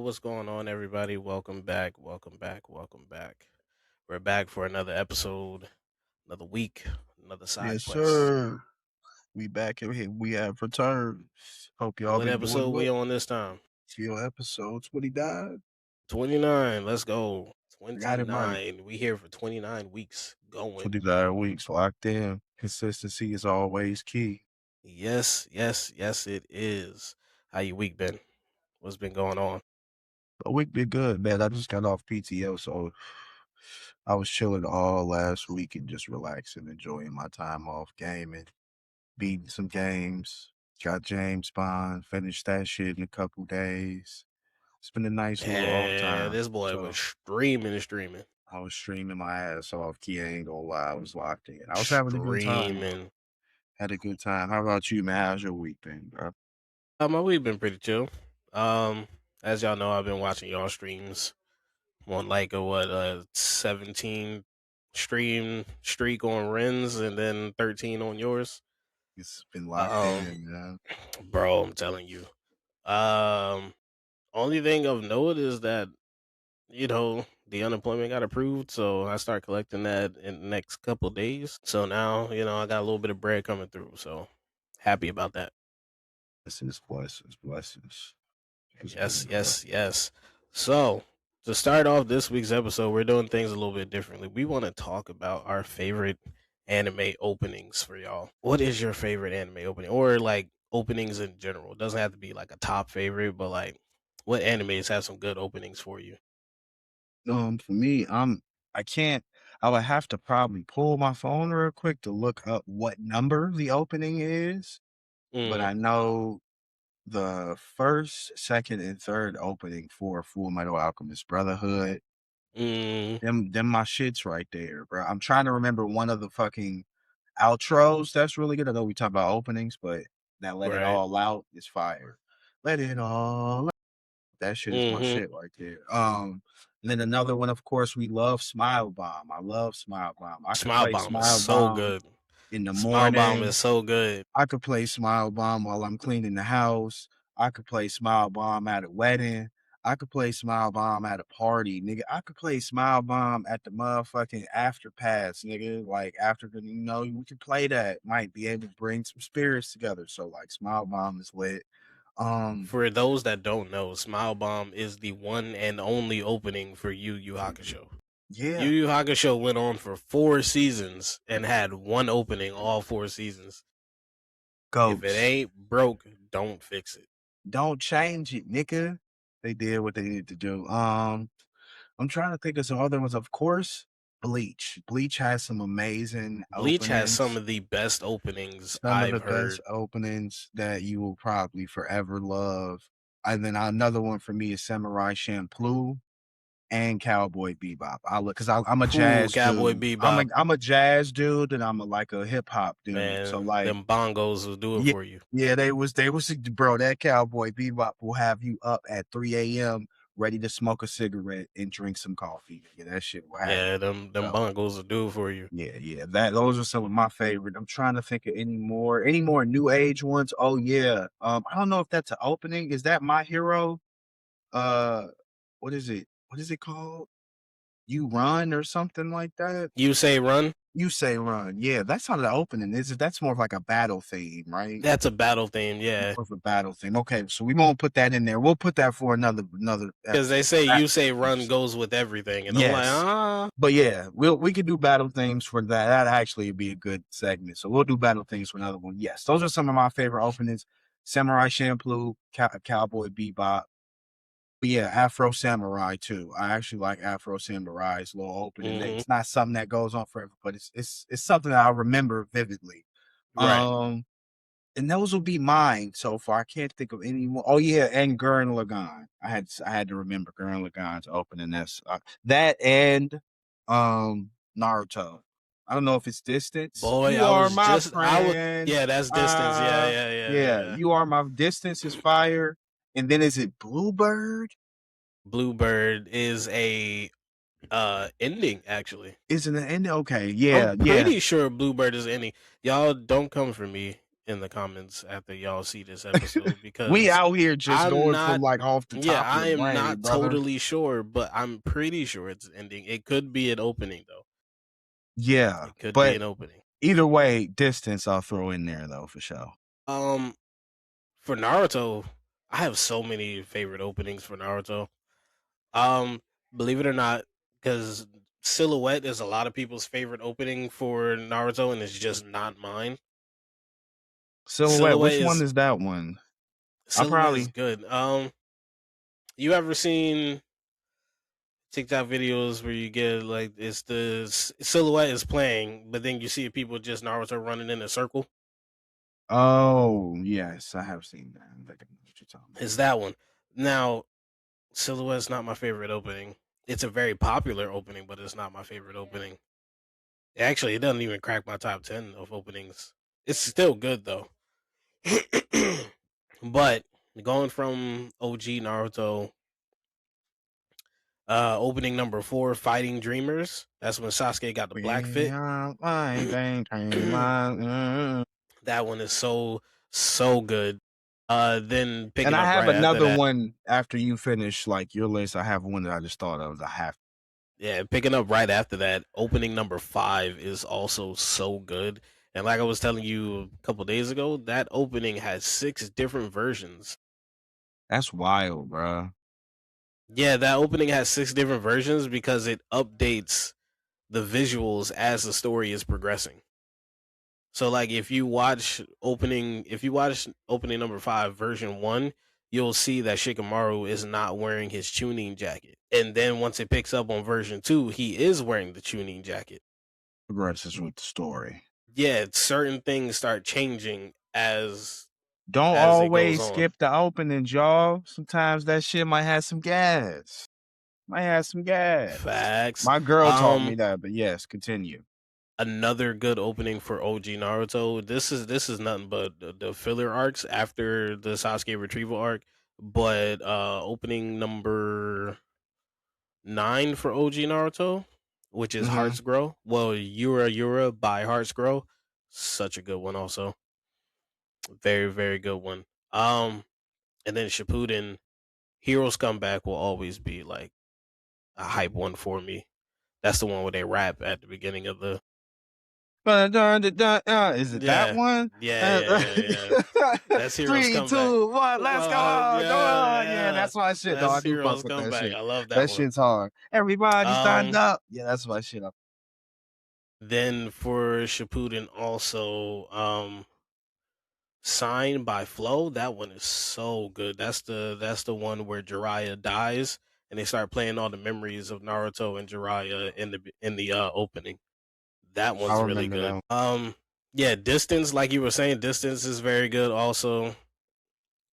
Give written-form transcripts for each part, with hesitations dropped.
what's going on, everybody? Welcome back, welcome back, welcome back. We're back for another episode, another week, another side Yes, quest. sir. We back in here. We have returned. Hope y'all What been doing episode we well. on this time? See your episode 29. 29. Let's go. Got it right. 29. We here for 29 weeks going. 29 weeks locked in. Consistency is always key. Yes, yes, yes, it is. How you week been? What's been going on? The week been good, man. I just got off PTO, so I was chilling all last week and just relaxing, enjoying my time off gaming, beating some games. Got James Bond, finished that shit in a couple days. It's been a nice little off Yeah, time. this boy was So streaming and streaming. I was streaming my ass off. Key, I ain't gonna lie. I was locked in. I was having a good time. Streaming. Had a good time. How about you, man? How's your week been, bro? My week been pretty chill. Um, as y'all know, I've been watching y'all streams. I'm on like a 17 stream streak on Ren's and then 13 on yours. It's been locked Um, in, man. bro, I'm telling you. Um, only thing of note is that the unemployment got approved, so I start collecting that in the next couple days. So now I got a little bit of bread coming through. So happy about that. Blessings, blessings, blessings. It's Yes, good, bro. yes, yes. So, to start off this week's episode, we're doing things a little bit differently. We want to talk about our favorite anime openings for y'all. What is your favorite anime opening, or like openings in general? It doesn't have to be like a top favorite, but like what animes have some good openings for you? For me, I can't. I would have to probably pull my phone real quick to look up what number the opening is. But Mm, I know the first, second, and third opening for Full Metal Alchemist Brotherhood. mm, Them my shits right there, bro. I'm trying to remember one of the fucking outros that's really good. I know we talk about openings, but that Let It right. All Out is fire. Let it all out. That shit is my Mm-hmm. shit right there. And then another one, of course, we love Smile Bomb. I love Smile Bomb. I could Smile play Bomb is Smile so Bomb good. in the Smile Bomb morning. is so good. I could play Smile Bomb while I'm cleaning the house. I could play Smile Bomb at a wedding. I could play Smile Bomb at a party, nigga. I could play Smile Bomb at the motherfucking after pass, nigga. Like after the, we could play that. Might be able to bring some spirits together. So like Smile Bomb is lit. Um, For those that don't know, Smile Bomb is the one and only opening for Yu Yu Hakusho. Yu yeah, Yu Hakusho went on for 4 seasons and had one opening all 4 seasons. If it goats. ain't broke, don't fix it. Don't change it, nigga. They did what they needed to do. I'm trying to think of some other ones. Of course, Bleach. Bleach has some amazing Bleach has some openings. of the best openings Some of the I've best heard. openings that you will probably forever love. And then another one for me is Samurai Champloo and Cowboy Bebop. I look because I'm a Ooh, jazz Cowboy dude. I'm a Bebop. I'm a jazz dude and I'm like a hip hop dude. So Man, like them bongos will do it yeah, for you. yeah, they was bro, that Cowboy Bebop will have you up at 3 a.m. ready to smoke a cigarette and drink some coffee. Yeah, that shit will have Yeah, you. them So bongos will do it for you. yeah, those are some of my favorite. I'm trying to think of any more new age ones. Oh yeah. I don't know if that's an opening. Is that My Hero? Uh what is it? What is it called? You Run or something like that? You say run? You Say Run. Yeah, that's not the opening, is it? That's more of like a battle theme, right? That's a battle theme, yeah. More of a battle theme. Okay, so we won't put that in there. We'll put that for another Because they episode. say Battle you say run themes. goes with everything. And I'm like, Yes. But yeah, we could do battle themes for that. That actually would be a good segment. So we'll do battle themes for another one. Yes, those are some of my favorite openings. Samurai Champloo, Cowboy Bebop. But yeah, Afro Samurai too. I actually like Afro Samurai's little opening. mm-hmm. It's not something that goes on forever, but it's something that I remember vividly. Right. Um, and those will be mine so far. I can't think of any more. Oh yeah, and Gurren Lagann. I had to remember Gurren Lagann's opening. That's that and Naruto. I don't know if it's Distance. Boy, You I are was my just I would friend. yeah, that's distance. Yeah, yeah, yeah, Yeah, yeah. you are my Distance is fire. And then is it Bluebird? Bluebird is a ending actually. Is it an end? Okay, I'm yeah, yeah. pretty sure Bluebird is ending. Y'all don't come for me in the comments after y'all see this episode We because out here just I'm going from not. like off the Yeah, top of the I am brain, not brother. totally sure, but I'm pretty sure it's ending. It could be an opening though. Yeah, It could be but an opening. either way, distance I'll throw in there though for sure. Um, for Naruto, I have so many favorite openings for Naruto. Um, believe it or not, because Silhouette is a lot of people's favorite opening for Naruto, and it's just not mine. Silhouette, Silhouette which one is is that one? I Silhouette is probably good. You ever seen TikTok videos where you get like it's the Silhouette is playing, but then you see people just Naruto running in a circle? Oh yes, I have seen that. I think I know what you're talking about. It's that one. Now, Silhouette's not my favorite opening. It's a very popular opening, but it's not my favorite opening. Actually, it doesn't even crack my top 10 of openings. It's still good though. But going from OG Naruto, opening number 4, Fighting Dreamers. That's when Sasuke got the black We fit. are fighting That one is so good. Then And picking I up have right after another that, one after you finish like your list. I have one that I just thought of. I have. yeah, picking up right after that, opening number 5 is also so good. And like I was telling you a couple days ago, that opening has 6 different versions. That's wild, bro. Yeah, that opening has 6 different versions because it updates the visuals as the story is progressing. So like if you watch opening number 5 version 1, you'll see that Shikamaru is not wearing his tuning jacket. And then once it picks up on version 2, he is wearing the tuning jacket. Progresses with the story. Yeah, certain things start changing Don't as it goes always on. skip the opening, y'all. Sometimes that shit might have some gas. Might have some gas. Facts. My girl taught me that, but yes, continue. Another good opening for OG Naruto. This is nothing but the filler arcs after the Sasuke retrieval arc, but opening number 9 for OG Naruto, which is Mm-hmm. Hearts Grow. Well, Yura Yura by Hearts Grow, such a good one. Also, very good one. And then Shippuden, Heroes Comeback will always be like a hype one for me. That's the one where they rap at the beginning of the. Is it that Yeah, one? yeah. That's Heroes 3, Comeback. 2, 1, let's go! Come on! Yeah, Yeah. that's my shit, though. I That's do fuck Heroes with that Comeback. shit. I love that That one. shit's hard. Everybody stand Um, up. Yeah, that's my shit. then for Shippuden also, Signed by Flow. That one is so good. That's the one where Jiraiya dies and they start playing all the memories of Naruto and Jiraiya in the opening. That I one's really remember good. that. Yeah, Distance, like you were saying, Distance is very good. Also, they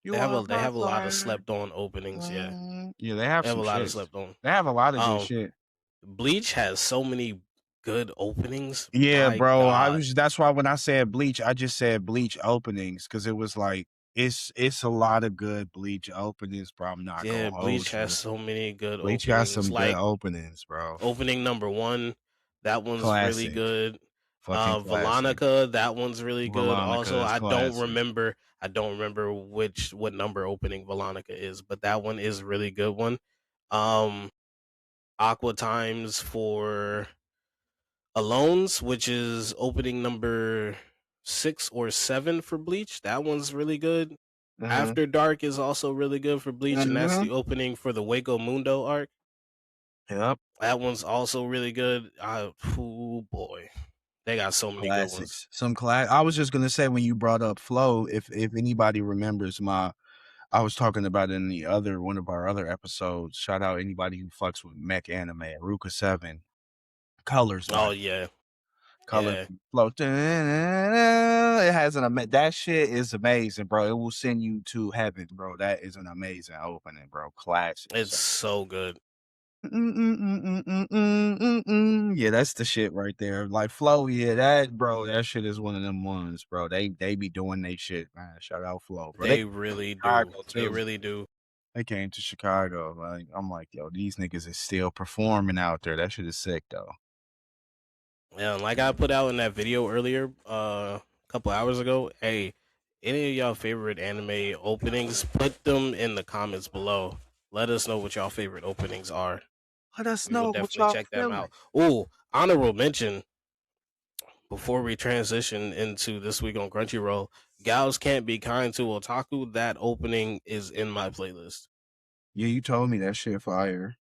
You have are a they my have a lot of fire. slept on openings. Yeah, Yeah, they have they have some a lot of shits. slept on. They have a lot of good Um, shit. Bleach has so many good openings. Yeah, My bro. God, That's why when I said Bleach, I just said Bleach openings because it was like it's a lot of good Bleach openings, bro. I'm not yeah, gonna Bleach hold has you. so many good Bleach got openings. some good Like openings, bro. opening number 1, that one's really Classic. good. Fucking classic. Veronica, that one's really good. Veronica Also, is classic. I don't remember what number opening Veronica is, but that one is a really good one. Um, Aqua Times for Alones, which is opening number 6 or 7 for Bleach. That one's really good. Mhm. After Dark is also really good for Bleach, and that's Mhm. the opening for the Waco Mundo arc. Yep. That one's also really good. Oh boy, they got so many good ones. Classics. Some class. I was just gonna say when you brought up Flow, if anybody remembers I was talking about it in the other one of our other episodes. Shout out anybody who fucks with mech anime. Ruka 7. Colors Oh like yeah, color yeah. flow. It has that shit is amazing, bro. It will send you to heaven, bro. That is an amazing opening, bro. Classic. It's So. so good. Yeah, that's the shit right there. Like Flow, yeah, that bro, that shit is one of them ones, bro. They be doing they shit, man. Shout out Flow, bro. They They really do. Chicago They too. really do. They came to Chicago. Like I'm like, yo, these niggas is still performing out there. That shit is sick though. Yeah, like I put out in that video earlier, a couple hours ago. Hey, Any of y'all favorite anime openings? Put them in the comments below. Let us know what y'all favorite openings are. Let us We will know what definitely y'all check them feeling. out. Oh, honorable mention before we transition into this week on Crunchyroll. Gals Can't Be Kind to Otaku. That opening is in my playlist. Yeah, you told me that shit fire.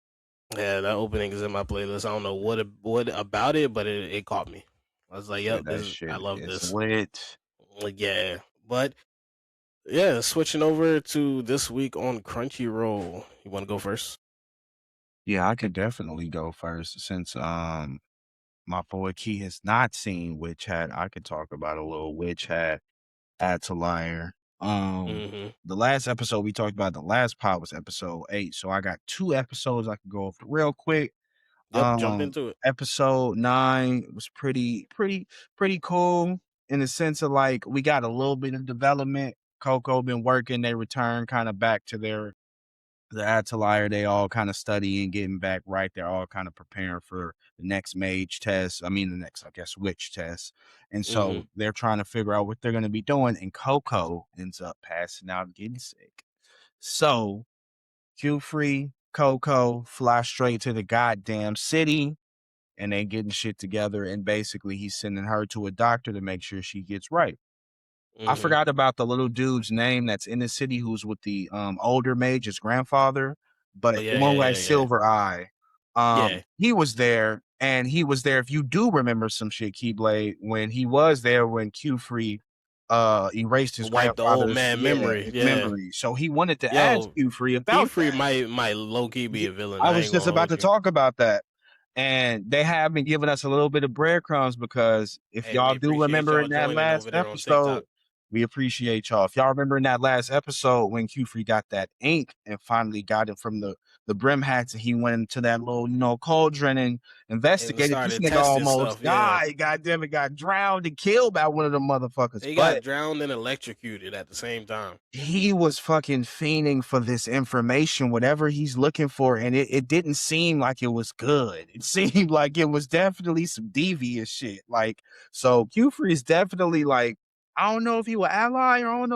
Yeah, that opening is in my playlist. I don't know what about it, but it caught me. I was like, Yeah, "Yep, this that is I shit love is this." lit. Like, yeah, but yeah, switching over to this week on Crunchyroll. You want to go first? Yeah, I could definitely go first since my boy Key has not seen Witch Hat. I could talk about a little Witch Hat Atelier. Mm-hmm. The last episode we talked about, the last pod was episode 8. So I got 2 episodes I could go over real quick. Yep, jump into it. Episode 9 was pretty cool in the sense of like we got a little bit of development. Coco been working, they return kind of back to the Atelier. They all kind of studying, getting back right. They're all kind of preparing for the next mage test. I mean, the next, I guess, witch test. And Mm-hmm. so they're trying to figure out what they're going to be doing. And Coco ends up passing out and getting sick. So Q Free, Coco fly straight to the goddamn city and they getting shit together. And basically, he's sending her to a doctor to make sure she gets right. I Mm-hmm. forgot about the little dude's name that's in the city who's with the older mage, his grandfather, Oh but the yeah, one yeah, who yeah, has yeah, silver eye. yeah. He was there, and he was there. If you do remember some shit, Keyblade, when he was there when Q Free erased his Wipe the old grandfather's man memory. his Yeah. memory. So he wanted to ask Yo, Q Free Key about Free that. might low key be Yeah, a villain. I I was ain't just gonna about hold to you. talk about that. And they have been giving us a little bit of breadcrumbs because if Hey, we y'all do appreciate remember y'all in that joining last over there on episode, TikTok. we appreciate y'all. If y'all remember in that last episode when Q3 got that ink and finally got it from the brim hats and he went into that little, cauldron and And investigated, this started nigga testing almost stuff. Yeah. died. God damn it, got drowned and killed by one of them motherfuckers. He got But drowned and electrocuted at the same time. he was fucking fiending for this information, whatever he's looking for, and it didn't seem like it was good. It seemed like it was definitely some devious shit. Like, so Q3 is definitely like, I don't know if you an ally, or I don't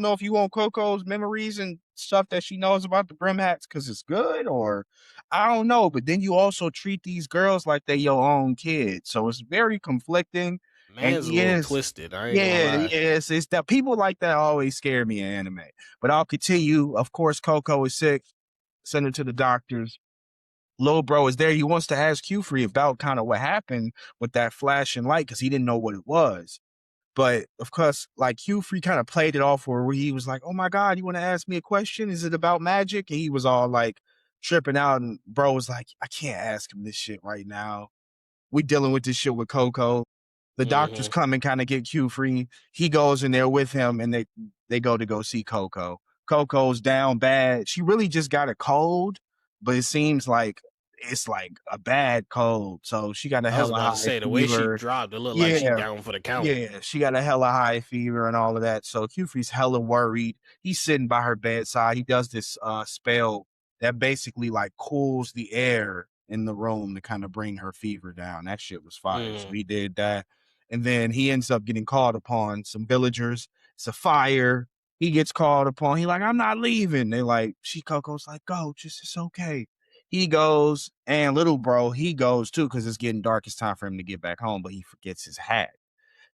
know if you want Coco's memories and stuff that she knows about the Brim Hats because it's good, or I don't know. But then you also treat these girls like they your own kids. So it's very conflicting. And Man's a he little is twisted. I ain't gonna yeah, lie. yes, it's that people like that always scare me in anime. But I'll continue. Of course, Coco is sick. Send her to the doctors. Lil bro is there. He wants to ask Q Free about kind of what happened with that flashing light because he didn't know what it was. But of course, like Q Free kind of played it off where he was like, "Oh my god, you want to ask me a question? Is it about magic?" And he was all like tripping out, and bro was like, "I can't ask him this shit right now. We dealing with this shit with Coco. The doctors Mm-hmm. come and kind of get Q Free. He goes in there with him and they go see Coco. Coco's down bad. She really just got a cold, but it seems like it's like a bad cold. So she got a I was hella about to high say the way she fever. dropped, it looked like she Yeah. down for the count. Yeah, she got a hella high fever and all of that. So Q-Free's hella worried. He's sitting by her bedside. He does this spell that basically like cools the air in the room to kind of bring her fever down. That shit was fire. So Mm. he did that. And then he ends up getting called upon some villagers. It's a fire. He gets called upon. He like, I'm not leaving. They like, she Coco's like, go, just it's okay. He goes, and little bro, he goes too, because it's getting dark. It's time for him to get back home, but he forgets his hat,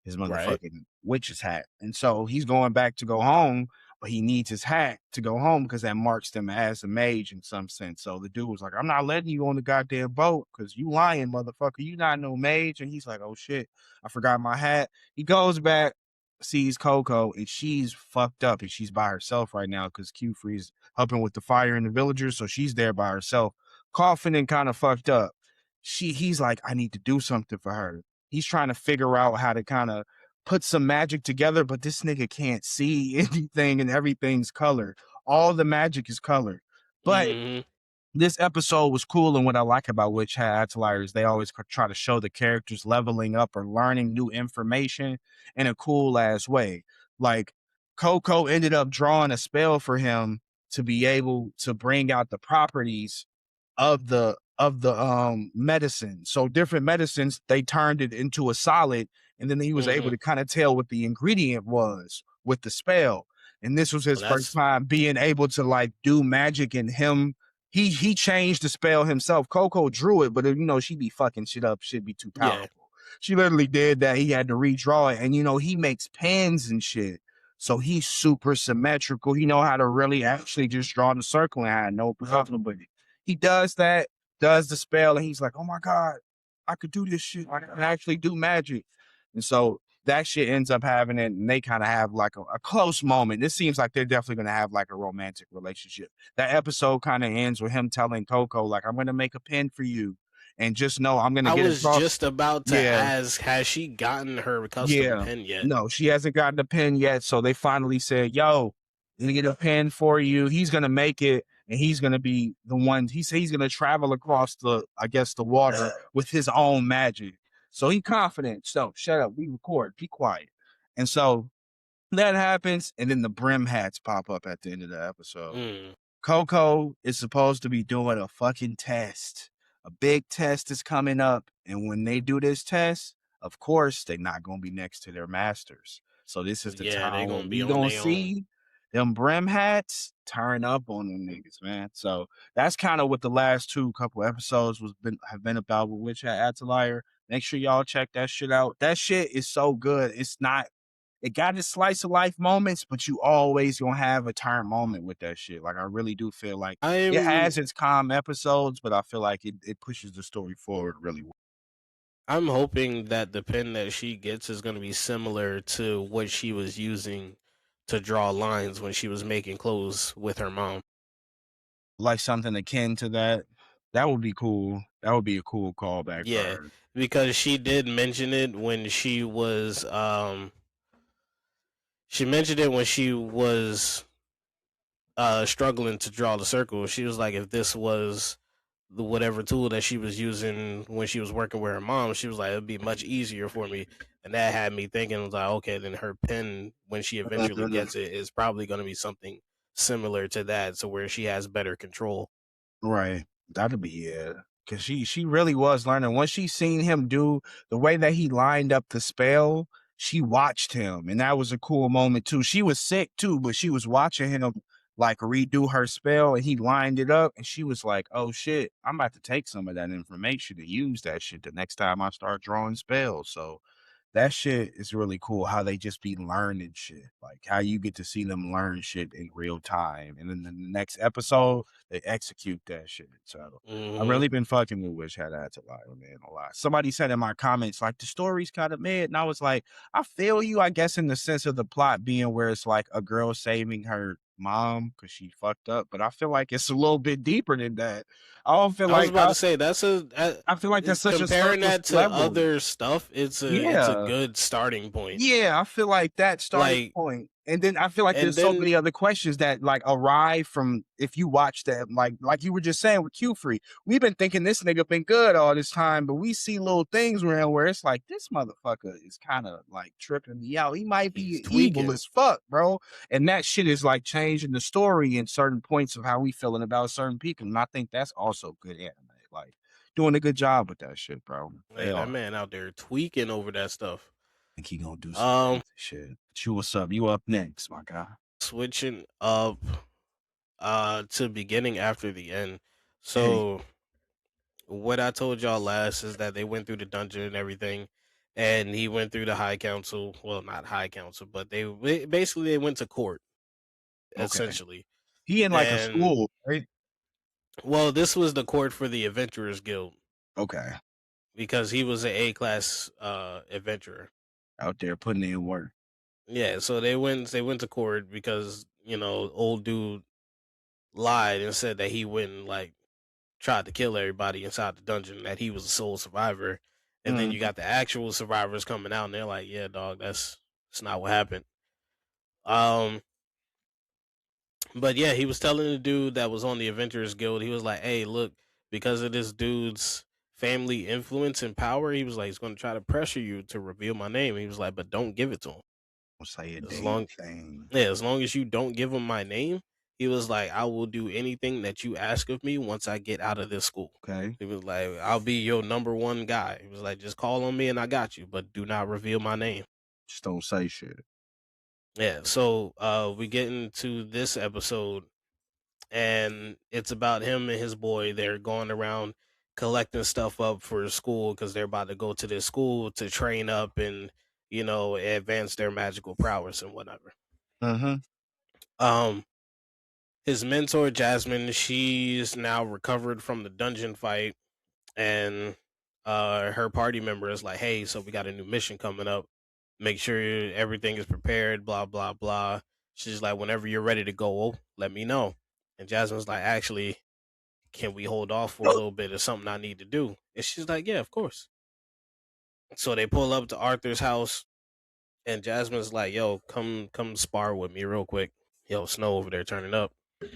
his Right. motherfucking witch's hat. And so he's going back to go home, but he needs his hat to go home because that marks him as a mage in some sense. So the dude was like, I'm not letting you on the goddamn boat because you lying, motherfucker. You not no mage. And he's like, oh shit, I forgot my hat. He goes back, sees Coco, and she's fucked up and she's by herself right now because Q Free's helping with the fire in the villagers. So she's there by herself, coughing and kind of fucked up. He's like, I need to do something for her. He's trying to figure out how to kind of put some magic together, but this nigga can't see anything and everything's colored. All the magic is colored. But Mm-hmm. this episode was cool, and what I like about Witch Hat Atelier is they always try to show the characters leveling up or learning new information in a cool ass way. Like Coco ended up drawing a spell for him to be able to bring out the properties of the medicine. So different medicines, they turned it into a solid, and then he was able Mm-hmm. to kind of tell what the ingredient was. with the spell. And this was Oh, his first that's time being able to like do magic, and him he changed the spell himself. Coco drew it, but she'd be fucking shit up, shit be too yeah. powerful. She literally did that. He had to redraw it, and he makes pens and shit. So he's super symmetrical. He know how to really actually just draw the circle and had no problem with it. He does that, does the spell, and he's like, "Oh my god, I could do this shit. I can actually do magic." And so that shit ends up having it, and they kind of have like a close moment. This seems like they're definitely gonna have like a romantic relationship. That episode kind of ends with him telling Coco, like, "I'm gonna make a pen for you, and just know I'm gonna I get was across." just about to Yeah, ask, has she gotten her custom yeah. pen yet? No, she hasn't gotten the pen yet. So they finally said, "Yo, gonna get a pen for you. He's gonna make it, and he's gonna be the one." He said he's gonna travel across I guess, the water with his own magic. So he confident. So shut up. We record. Be quiet. And so that happens, and then the brim hats pop up at the end of the episode. Mm, Coco is supposed to be doing a fucking test. A big test is coming up. And when they do this test, of course, they're not going to be next to their masters. So this is the yeah, they time where gonna be we on going to their own. see them brim hats turn up on them niggas, man. So that's kind of what the last two couple episodes have been about with Witch Hat Atelier. Make sure y'all check that shit out. That shit is so good. It got its slice of life moments, but you always gonna have a turn moment with that shit. Like I really do feel like it I'm has its calm episodes, but I feel like it pushes the story forward really well. I'm hoping that the pen that she gets is gonna be similar to what she was using to draw lines when she was making clothes with her mom. Like something akin to that. That would be cool. That would be a cool callback for Yeah, her. because she did mention it when she mentioned it when she was struggling to draw the circle. She was like, if this was the whatever tool that she was using when she was working with her mom, she was like, it'd be much easier for me. And that had me thinking, I was like, okay, then her pen, when she eventually gets it, is probably going to be something similar to that, so where she has better control. Right. That'd be yeah. Cause she really was learning. Once she seen him do the way that he lined up the spell, she watched him. And that was a cool moment too. She was sick too, but she was watching him like redo her spell, and he lined it up, and she was like, "Oh shit, I'm about to take some of that information and use that shit the next time I start drawing spells." So that shit is really cool how they just be learning shit. Like how you get to see them learn shit in real time. And then in the next episode, they execute that shit. So I've Hmm. really been fucking with Wish Had to Lie, man, a lot. Somebody said in my comments, like, the story's kind of mid. And I was like, I feel you, I guess, in the sense of the plot being where it's like a girl saving her mom because she fucked up. But I feel like it's a little bit deeper than that. I don't feel I was like about to say that's I feel like that's such a comparing surface that to level. other stuff. It's a Yeah. good starting point. Yeah, I feel like that starting Like, point, and then I feel like and there's so then many other questions that like arrive from if you watch that, like you were just saying with Q Free. We've been thinking this nigga been good all this time, but we see little things where it's like this motherfucker is kind of like tripping me out. He might he's be evil tweaking. as fuck, bro. And that shit is like changing the story in certain points of how we feeling about certain people. And I think that's also good anime. Like doing a good job with that shit, bro. They Hey, that are. man out there tweaking over that stuff. Think he gonna do some Um, crazy shit. You, what's up? You up next, my guy? Switching up to beginning after the end. Eddie. So what I told y'all last is that they went through the dungeon and everything, and he went through the High Council. Well, not High Council, but basically they went to court Okay. essentially. He in like a And school, right? well, this was the court for the Adventurers Guild Okay. because he was an A class adventurer. Out there putting in work. Yeah, so they went to court because old dude lied and said that he wouldn't like tried to kill everybody inside the dungeon, that he was the sole survivor. And then you Mhm. got the actual survivors coming out and they're like, yeah, dog, that's not what happened. Um but yeah, he was telling the dude that was on the Adventurers Guild, he was like, hey, look, because of this dude's family influence and power, he was like, he's gonna try to pressure you to reveal my name. He was like, but don't give it to him. We'll say a As damn long thing. Yeah, as long as you don't give him my name, he was like, I will do anything that you ask of me once I get out of this school. Okay. He was like, I'll be your number one guy. He was like, just call on me and I got you, but do not reveal my name. Just don't say shit. Yeah, so we get into this episode, and it's about him and his boy. They're going around collecting stuff up for school because they're about to go to this school to train up and advance their magical prowess and whatever. Mhm. Um, his mentor Jasmine, she's now recovered from the dungeon fight, and her party member is like, "Hey, so we got a new mission coming up. Make sure everything is prepared." Blah blah blah. She's like, "Whenever you're ready to go, let me know." And Jasmine's like, "Actually, can we hold off for a little bit? It's something I need to do." And she's like, "Yeah, of course." So they pull up to Arthur's house, and Jasmine's like, "Yo, come spar with me real quick." Yo, Snow over there turning up.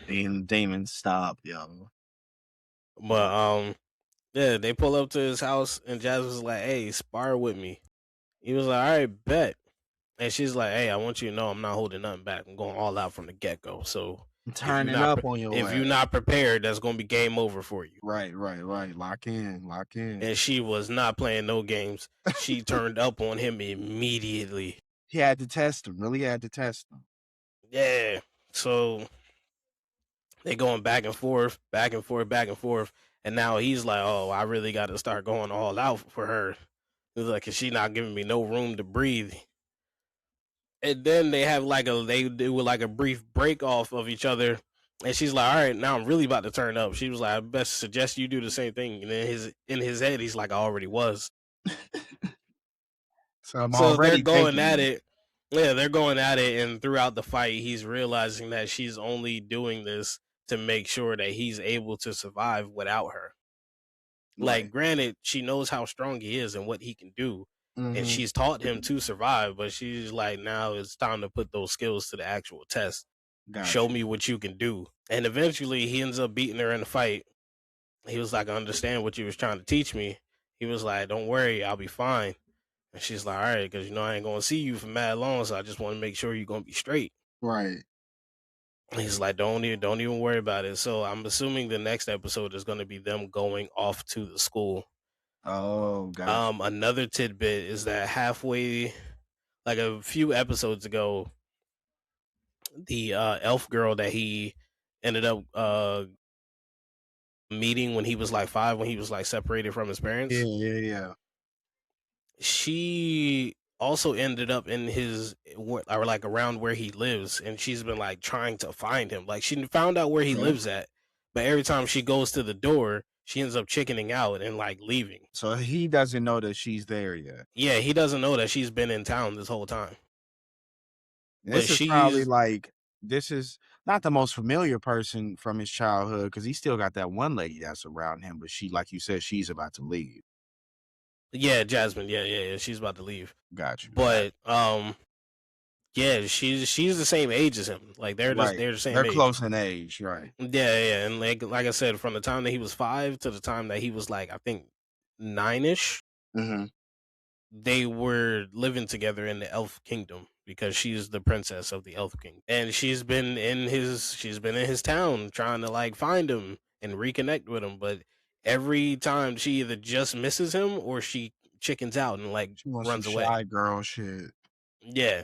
Damon, stop, yo. But yeah, they pull up to his house, and Jasmine's like, "Hey, spar with me." He was like, "All right, bet." And she's like, "Hey, I want you to know I'm not holding nothing back. I'm going all out from the get go. So Turning up on your if you're ass. not prepared, that's gonna be game over for you." Right, right, right. Lock in, lock in. And she was not playing no games. She turned up on him immediately. He had to test him. Really had to test him. Yeah. So they going back and forth, back and forth, back and forth. And now he's like, "Oh, I really got to start going all out for her." He's like, "Is she not giving me no room to breathe?" And then they do like a brief break off of each other, and she's like, "All right, now I'm really about to turn up." She was like, "I best suggest you do the same thing." And then in his head, he's like, "I already was." So I'm So they're already going taking at you. it. Yeah, they're going at it, and throughout the fight, he's realizing that she's only doing this to make sure that he's able to survive without her. Like, Right. granted, she knows how strong he is and what he can do, and Mhm. she's taught him to survive, but she's like, now it's time to put those skills to the actual test. Got Show you. me what you can do. And eventually he ends up beating her in the fight. He was like, "I understand what you was trying to teach me." He was like, "Don't worry, I'll be fine." And she's like, "All right, because I ain't gonna see you for mad long, so I just want to make sure you're gonna be straight." Right. And he's like, don't even worry about it." So I'm assuming the next episode is gonna be them going off to the school. Oh, got you. Another tidbit is that halfway, like a few episodes ago, the elf girl that he ended up meeting when he was like 5, when he was like separated from his Yeah, parents, yeah, yeah. she also ended up in his or like around where he lives, and she's been like trying to find him. Like, she found out where he Okay. lives at, but every time she goes to the door, she ends up chickening out and like leaving. So he doesn't know that she's there yet. Yeah, he doesn't know that she's been in town this whole time. But This is probably she's like this is not the most familiar person from his childhood because he still got that one lady that's around him, but she, like you said, she's about to leave. Yeah, Jasmine. Yeah, yeah, yeah. She's about to leave. Got you. Got But yeah, she's the same age as him. Like, you. Right. they're the same They're age. close in age. Right. Yeah, yeah, and like I said, from the time that he was 5 to the time that he was like, I think, 9ish, Hmm. they were living together in the Elf Kingdom because she's the princess of the Elf Kingdom, and she's been in his town trying to like find him and reconnect with him, but every time she either just misses him or she chickens out and like She wants some runs away. shy girl shit. Yeah,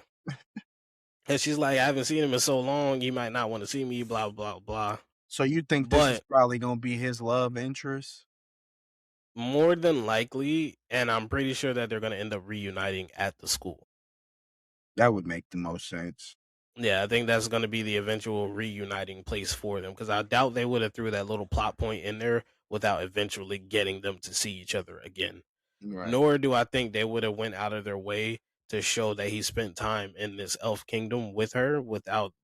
and she's like, "I haven't seen him in so long. You might not want to see me." Blah blah blah. So you think this is But probably gonna be his love interest? more than likely, and I'm pretty sure that they're going to end up reuniting at the school. That would make the most sense. Yeah, I think that's going to be the eventual reuniting place for them, because I doubt they would have threw that little plot point in there without eventually getting them to see each other again. Right. Nor do I think they would have went out of their way to show that he spent time in this elf kingdom with her without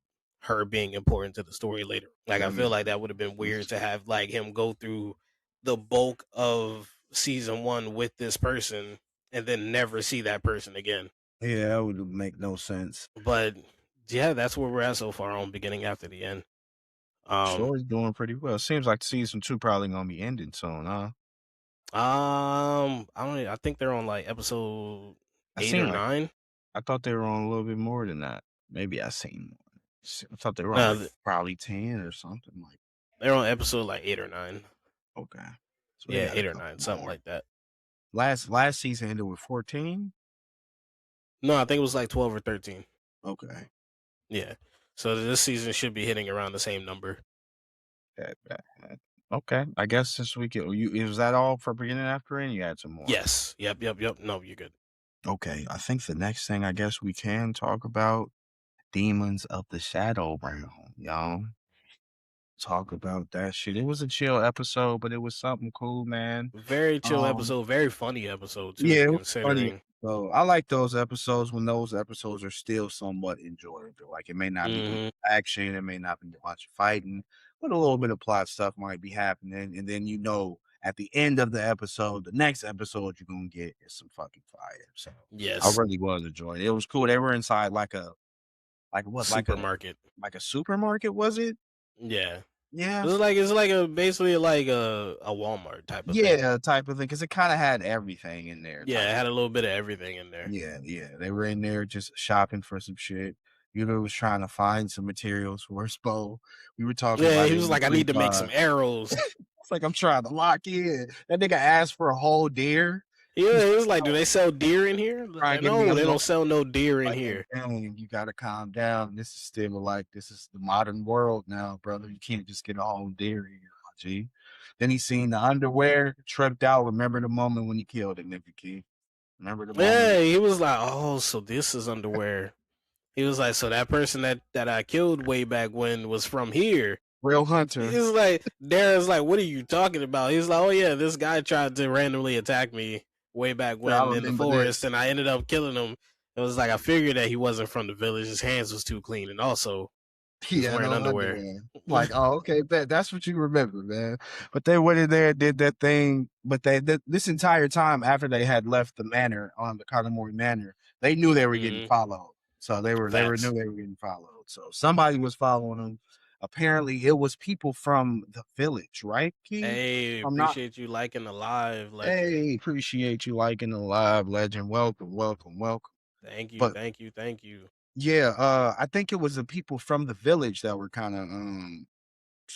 her being important to the story later. Like, I That feel makes like that would have been weird sense. to have like him go through the bulk of season 1 with this person and then never see that person again. Yeah, that would make no sense. But yeah, that's where we're at so far on beginning after the end. Um Story's doing pretty well. Seems like season 2 probably gonna be ending soon, huh? I don't I think they're on like episode I 8 or seen like 9. I thought they were on a little bit more than that. Maybe I seen more. I thought they were on No, like probably 10 or something like. they're on episode like 8 or 9. Okay. So they Yeah, got a 8 or couple 9, something more. like that. Last season ended with 14? No, I think it was like 12 or 13. Okay. Yeah. So this season should be hitting around the same number. That. Okay, I guess this week was that all for beginning after end? You had some more. Yes. Yep. Yep. Yep. No, you're good. Okay, I think the next thing I guess we can talk about Demons of the Shadow Realm, y'all. Talk about that shit. It was a chill episode, but it was something cool, man. Very chill Um, episode. Very funny episode yeah, too. it was funny. Considering. So I like those episodes when those episodes are still somewhat enjoyable. Like it may not be Hmm. action, it may not be much fighting, but a little bit of plot stuff might be happening. And then at the end of the episode, the next episode you're gonna get is some fucking fire. So I Yes. really was enjoying it. It was cool. They were inside like what? Supermarket. Like a supermarket, was it? Yeah. Yeah. It's like a basically like a Walmart type of thing. Yeah, type of thing, because it kinda had everything in there Yeah, type it of had a little bit of everything in there. yeah, yeah, they were in there just shopping for some shit. Was trying to find some materials for his bow. We were talking Yeah, about he it was in the like, I need to make pre-pod. some arrows. It's like, "I'm trying to lock in." That nigga asked for a whole deer. He's Yeah, he was like, do they sell deer in here? trying to get me No, a they little don't sell no deer in like, here. "Dang, you gotta calm down. This is the modern world now, brother. You can't just get a whole deer here, G." Then he seen the underwear, tripped out. Remember the moment when he killed it, nigga Key. Remember the moment Yeah, he was like, oh, so this is underwear. He was like, so that person that I killed way back when was from here. Real hunter. He's like, Darren's like, what are you talking about? He's like, oh yeah, this guy tried to randomly attack me way back I when in the remember forest, this. and I ended up killing him. It was like I figured that he wasn't from the village. His hands was too clean, and also he He was had wearing no underwear. underwear. Like, oh, okay, bet that's what you remember, man. But they went in there, did that thing. But this entire time after they had left the manor on the Kagamori Manor, they knew they were getting Mm-hmm. followed. So they knew Facts. they were getting followed. So somebody was following them. Apparently, it was people from the village, right, Key? Hey, I'm not. appreciate you liking the live legend. Hey, appreciate you liking the live legend. Welcome, welcome, welcome. Thank you, But thank you, thank you. yeah, I think it was the people from the village that were kind of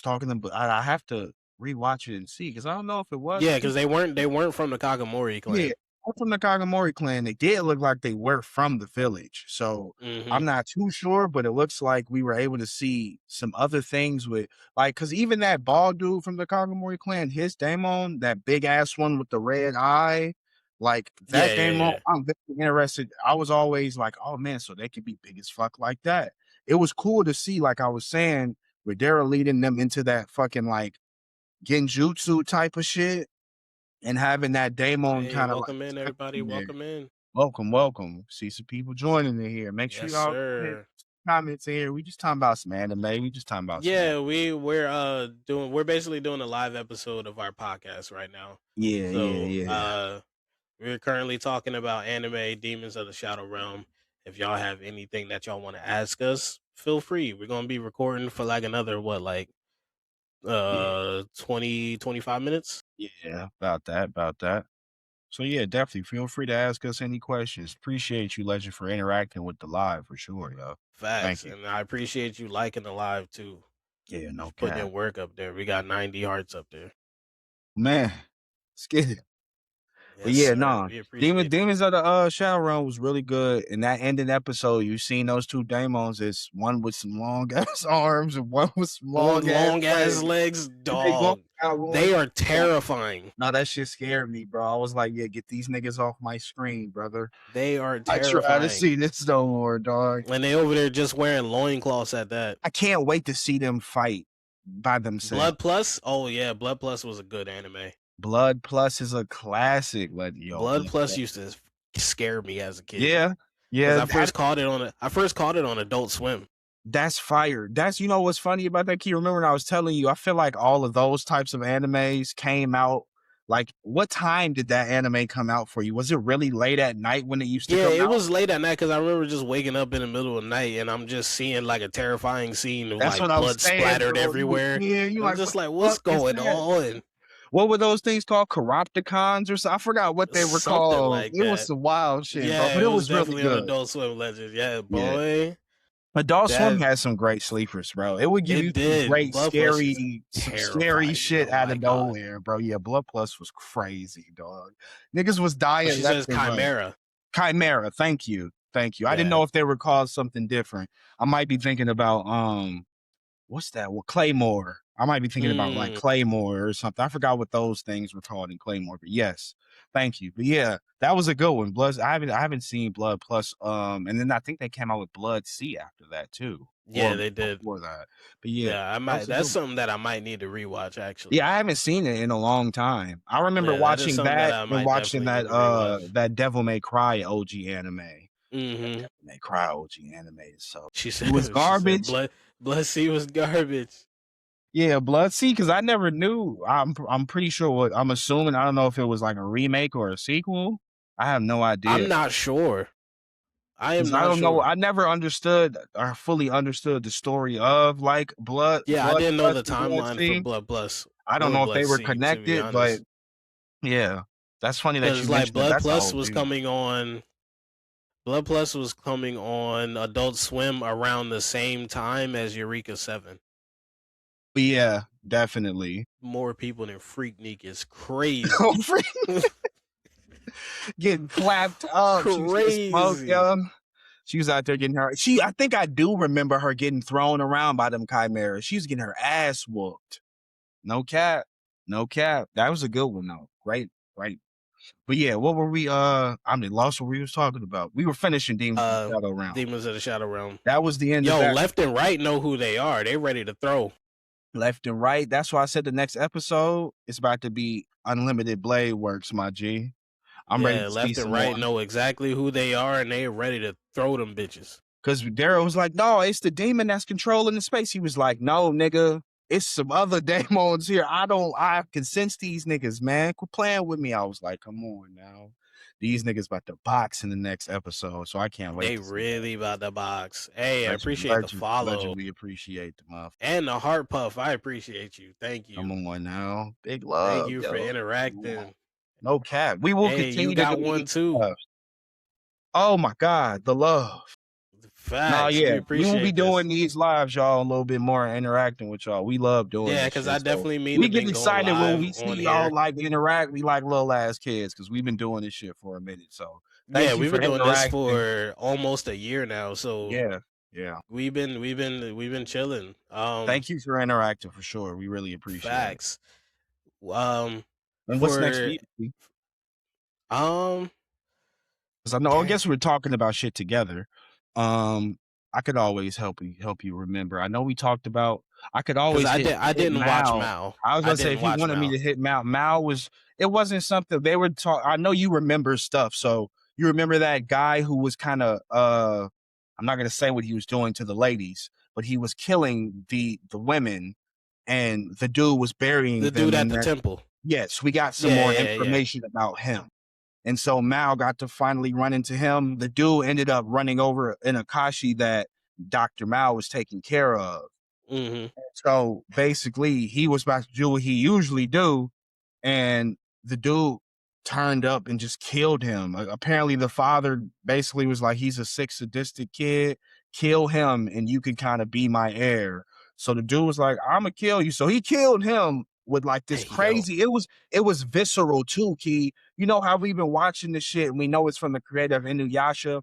talking to them, but I have to rewatch it and see because I don't know if it was the Yeah, because people. they weren't from the Kakamori Yeah, clan. I'm from the Kagamori clan. They did look like they were from the village, so Mm-hmm. I'm not too sure, but it looks like we were able to see some other things with like because even that bald dude from the Kagamori clan, his Daemon, that big ass one with the red eye, like Yeah, that yeah, Daemon, yeah. I'm very interested. I was always like, oh man, so they could be big as fuck like that. It was cool to see, like I was saying, where they're leading them into that fucking like genjutsu type of shit and having that Daemon Hey, kind of like welcome in, everybody. in there. Welcome in. Welcome, welcome. See some people joining in here. Make sure Yes, y'all go ahead, sir. comments in here. We just talking about some anime. We just talking about some anime. Yeah, we're basically doing a live episode of our podcast right now. Yeah, yeah, So yeah. we're currently talking about anime Demons of the Shadow Realm. If y'all have anything that y'all want to ask us, feel free. We're gonna be recording for like another what, like Yeah, 20-25 minutes. yeah, about that, about that. So yeah, definitely feel free to ask us any questions. Appreciate you, Legend, for interacting with the live for sure, yo. Thank Facts. you. And I appreciate you liking the live too. Yeah, You no putting cap. in work up there. We got 90 hearts up there. Man, let's get it. But Yes, yeah, sir. nah. We appreciate that. Demons of the Shadow Realm was really good. In that ending episode, you seen those two demons. It's one with some long ass arms and one with some The one long ass long ass legs. legs, And they go dog. out going. They are terrifying. No, that shit scared me, bro. I was like, yeah, get these niggas off my screen, brother. They are I try to terrifying. see this no more, dog. And they over there just wearing loincloths at that. I can't wait to see them fight by themselves. Blood Plus? Oh yeah, Blood Plus was a good anime. Blood Plus is a classic. Like, yo, Blood Blood Plus Plus. used to scare me as a kid. Yeah, Because yeah. I first caught it on Adult Swim. That's fire. That's what's funny about that key. Remember when I was telling you, I feel like all of those types of animes came out. Like, what time did that anime come out for you? Was it really late at night when it used to Yeah, come it out? was late at night because I remember just waking up in the middle of the night and I'm just seeing like a terrifying scene of That's like what I'm blood saying, splattered bro. everywhere. You And I'm like, what just like, the what's fuck is going that? on? What were those things called? Chiropticons or something? I forgot what they were Something called. like It was that. some wild shit, bro. Yeah, But it it was was really definitely on good. Adult Swim Legends. Yeah, Yeah. boy. Adult Swim That has some great sleepers, bro. It would give you it did. Blood Plus used to some scary terrify me. shit Oh out my of god. nowhere, bro. Yeah, Blood Plus was crazy, dog. Niggas was dying She left says and right. Chimera. Chimera, thank you. Thank you. I didn't Yeah. know if they were called something different. I might be thinking about what's that? Well, Claymore. I might be thinking about like Mm. Claymore or something. I forgot what those things were called in Claymore, but yes, thank you. But yeah, that was a good one. Blood. I haven't seen Blood Plus. And then I think they came out with Blood C after that too, Yeah, or they did. before that. But yeah, Yeah, I that might. was a good That's one. something that I might need to rewatch. Actually, Yeah, I haven't seen it in a long time. I remember yeah, that is watching something that that I and might watching definitely need that to rewatch. that Devil May Cry OG anime. That Hmm. Devil May Cry OG anime is so She it was said. She said garbage. blood sea was garbage. Yeah, Blood Sea, because I never knew. I'm pretty sure what I'm assuming. I don't know if it was like a remake or a sequel. I have no idea. I'm not sure. I am Because I not don't know. sure. I never understood or fully understood the story of like Yeah, I Blood didn't know Plus the and Blood timeline for Sea. Blood Plus I don't or know if Blood they were Sea. To be connected, but honest, yeah, that's funny that you because like mentioned that. Blood That's a Plus whole was thing. coming on. Blood Plus was coming on Adult Swim around the same time as Eureka 7. But yeah, definitely. More people than Freaknik is crazy. Getting clapped up. She was getting smoked, Crazy. yo. She was out there getting her. I think I do remember her getting thrown around by them chimeras. She was getting her ass whooped. No cap, no cap. That was a good one though. Great, great. But yeah, what were we? Lost what we was talking about. We were finishing Demons of the Shadow Realm. Demons of the Shadow Realm. That was the end of Yo, that. left and right know who they are. They ready to throw. Left and right. That's why I said the next episode is about to be Unlimited Blade Works, my G. I'm ready Yeah, to see left and some more. right know exactly who they are, and they ready to throw them bitches. Because Daryl was like, no, it's the demon that's controlling the space. He was like, no, nigga, it's some other demons here. I can sense these niggas, man. Quit playing with me. I was like, come on now. These niggas about to box in the next episode. So I can't wait They to see that. really about the box. Hey, I appreciate the follow Legend, we appreciate the motherfucker. and the heart puff. I appreciate you. Thank Come you. on now. Big Thank love, you for yo. Come on. interacting. No cap. We will Hey, you continue to do got one these. too. Oh my God, the love. Nah, Facts. We yeah, we will be appreciate doing this. these lives, y'all, a little bit more interacting with y'all. We love doing Yeah, this because I shit. So definitely mean to we get been going excited when live we see on y'all here. like interact. We like little ass kids because we've been doing this shit for a minute. So Yeah, thank you we've for been doing this interacting. for almost a year now, so Yeah, yeah. we've been chilling. Thank you for interacting for sure. We really appreciate it. Facts. Um, And what's next for for you? um, Because I know, I dang, guess we're talking about shit together. Um, I could always help you remember. I know we talked about. I could because always I hit didn't watch Mal. Mal. I was I gonna say didn't if you watch wanted me Mal. to hit Mal, Mal was. It wasn't something they were talk. I know you remember stuff, so you remember that guy who was kind of. I'm not gonna say what he was doing to the ladies, but he was killing the women, and the dude was burying The them dude in at the there. temple. Yes, we got some Yeah, more yeah, yeah. information about him. And so Mal got to finally run into him. The dude ended up running over an Akashi that Dr. Mal was taking care of. Mm-hmm. So basically, he was about to do what he usually do, and the dude turned up and just killed him. Apparently, the father basically was like, "He's a sick, sadistic kid. Kill him, and you can kind of be my heir." So the dude was like, "I'm gonna kill you." So he killed him with like this Hey, yo, crazy. It was visceral too, Key. You know how we've been watching this shit, and we know it's from the creator of Inuyasha.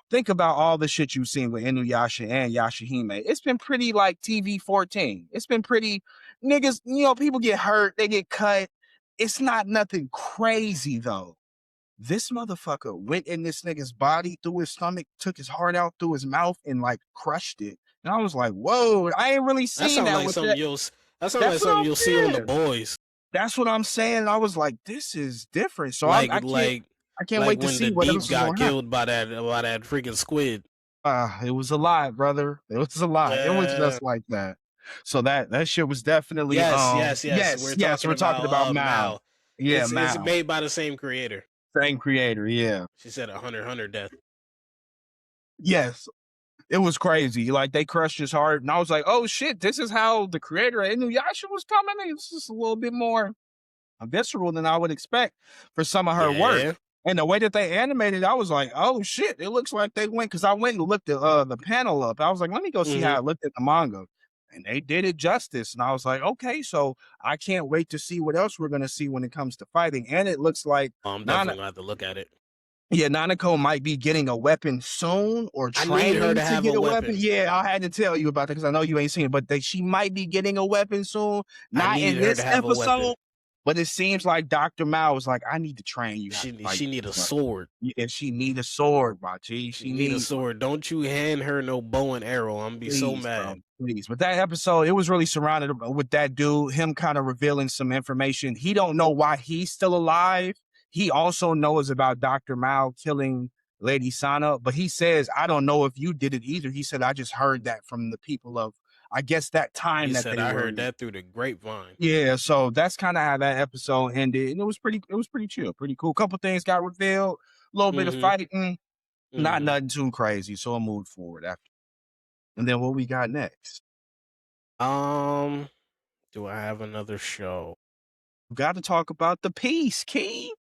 Think about all the shit you've seen with Inuyasha and Yashahime. It's been pretty like TV 14. It's been pretty niggas, people get hurt, they get cut. It's not nothing crazy though. This motherfucker went in this nigga's body through his stomach, took his heart out through his mouth, and like crushed it. And I was like, whoa, I ain't really that seen sounds that like with something that. you'll. That sounds like That's what something I'm you'll see on the saying. boys. That's what I'm saying. I was like, this is different. So Like I can't like I can't like wait to when the see what deep else is got gonna happen. killed by that freaking squid. It was a lot, brother. It was a lot. It was Yeah. just like that. So that shit was definitely Yes, yes, yes. yes, We're yes, talking we're talking about about Mal. Mal. Yeah, It's Mal. made by the same creator. Same creator, yeah. She said a hundred death. Yes. It was crazy. Like they crushed his heart. And I was like, oh shit, this is how the creator of Inuyasha was coming. It's just a little bit more visceral than I would expect for some of her work. Yeah. And the way that they animated, I was like, oh shit, it looks like they went because I went and looked at the panel up. I was like, let me go see Mm-hmm. how it looked at the manga. And they did it justice. And I was like, okay, so I can't wait to see what else we're gonna see when it comes to fighting. And it looks like I'm not definitely gonna have to look at it. Yeah, Nanako might be getting a weapon soon or I need her training to to have a get a weapon. weapon. Yeah, I had to tell you about that because I know you ain't seen it, but she might be getting a weapon soon. I Not need in her to this have a weapon. episode, but it seems like Dr. Mao was like, I need to train you how to fight She need this a weapon. sword. Yeah, she need a sword, my G. She She need a need one. sword. Don't you hand her no bow and arrow. I'm gonna be so Please, bro. mad. Please. But that episode, it was really surrounded with that dude, him kind of revealing some information. He don't know why he's still alive. He also knows about Dr. Mao killing Lady Sana, but he says, I don't know if you did it either. He said, I just heard that from the people of, I guess, that time He that said they I were heard in. that through the grapevine. Yeah, so that's kind of how that episode ended. And it was pretty chill, pretty cool. Couple things got revealed, a little bit of Mm-hmm. fighting, not Mm-hmm. nothing too crazy. So I moved forward after. And then what we got next? Um, do I have another show? We got to talk about the Piece, Key.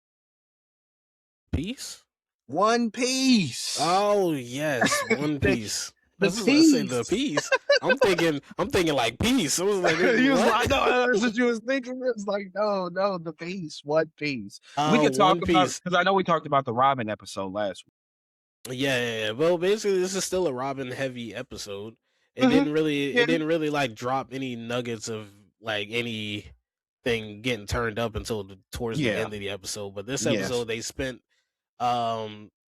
Piece? One Piece. Oh yes, One the, Piece. I the was about to say the Piece. piece. I'm thinking like peace. I was like, He was what? like, no, that's what you was thinking. It's like, no, the Piece, One Piece. We could talk One about, Piece. because I know we talked about the Robin episode last Yeah. Well, basically, this is still a Robin heavy episode. week. It Yeah, didn't really like drop any nuggets of like anything getting turned up until towards the yeah, end of the episode. But this yes. episode, they spent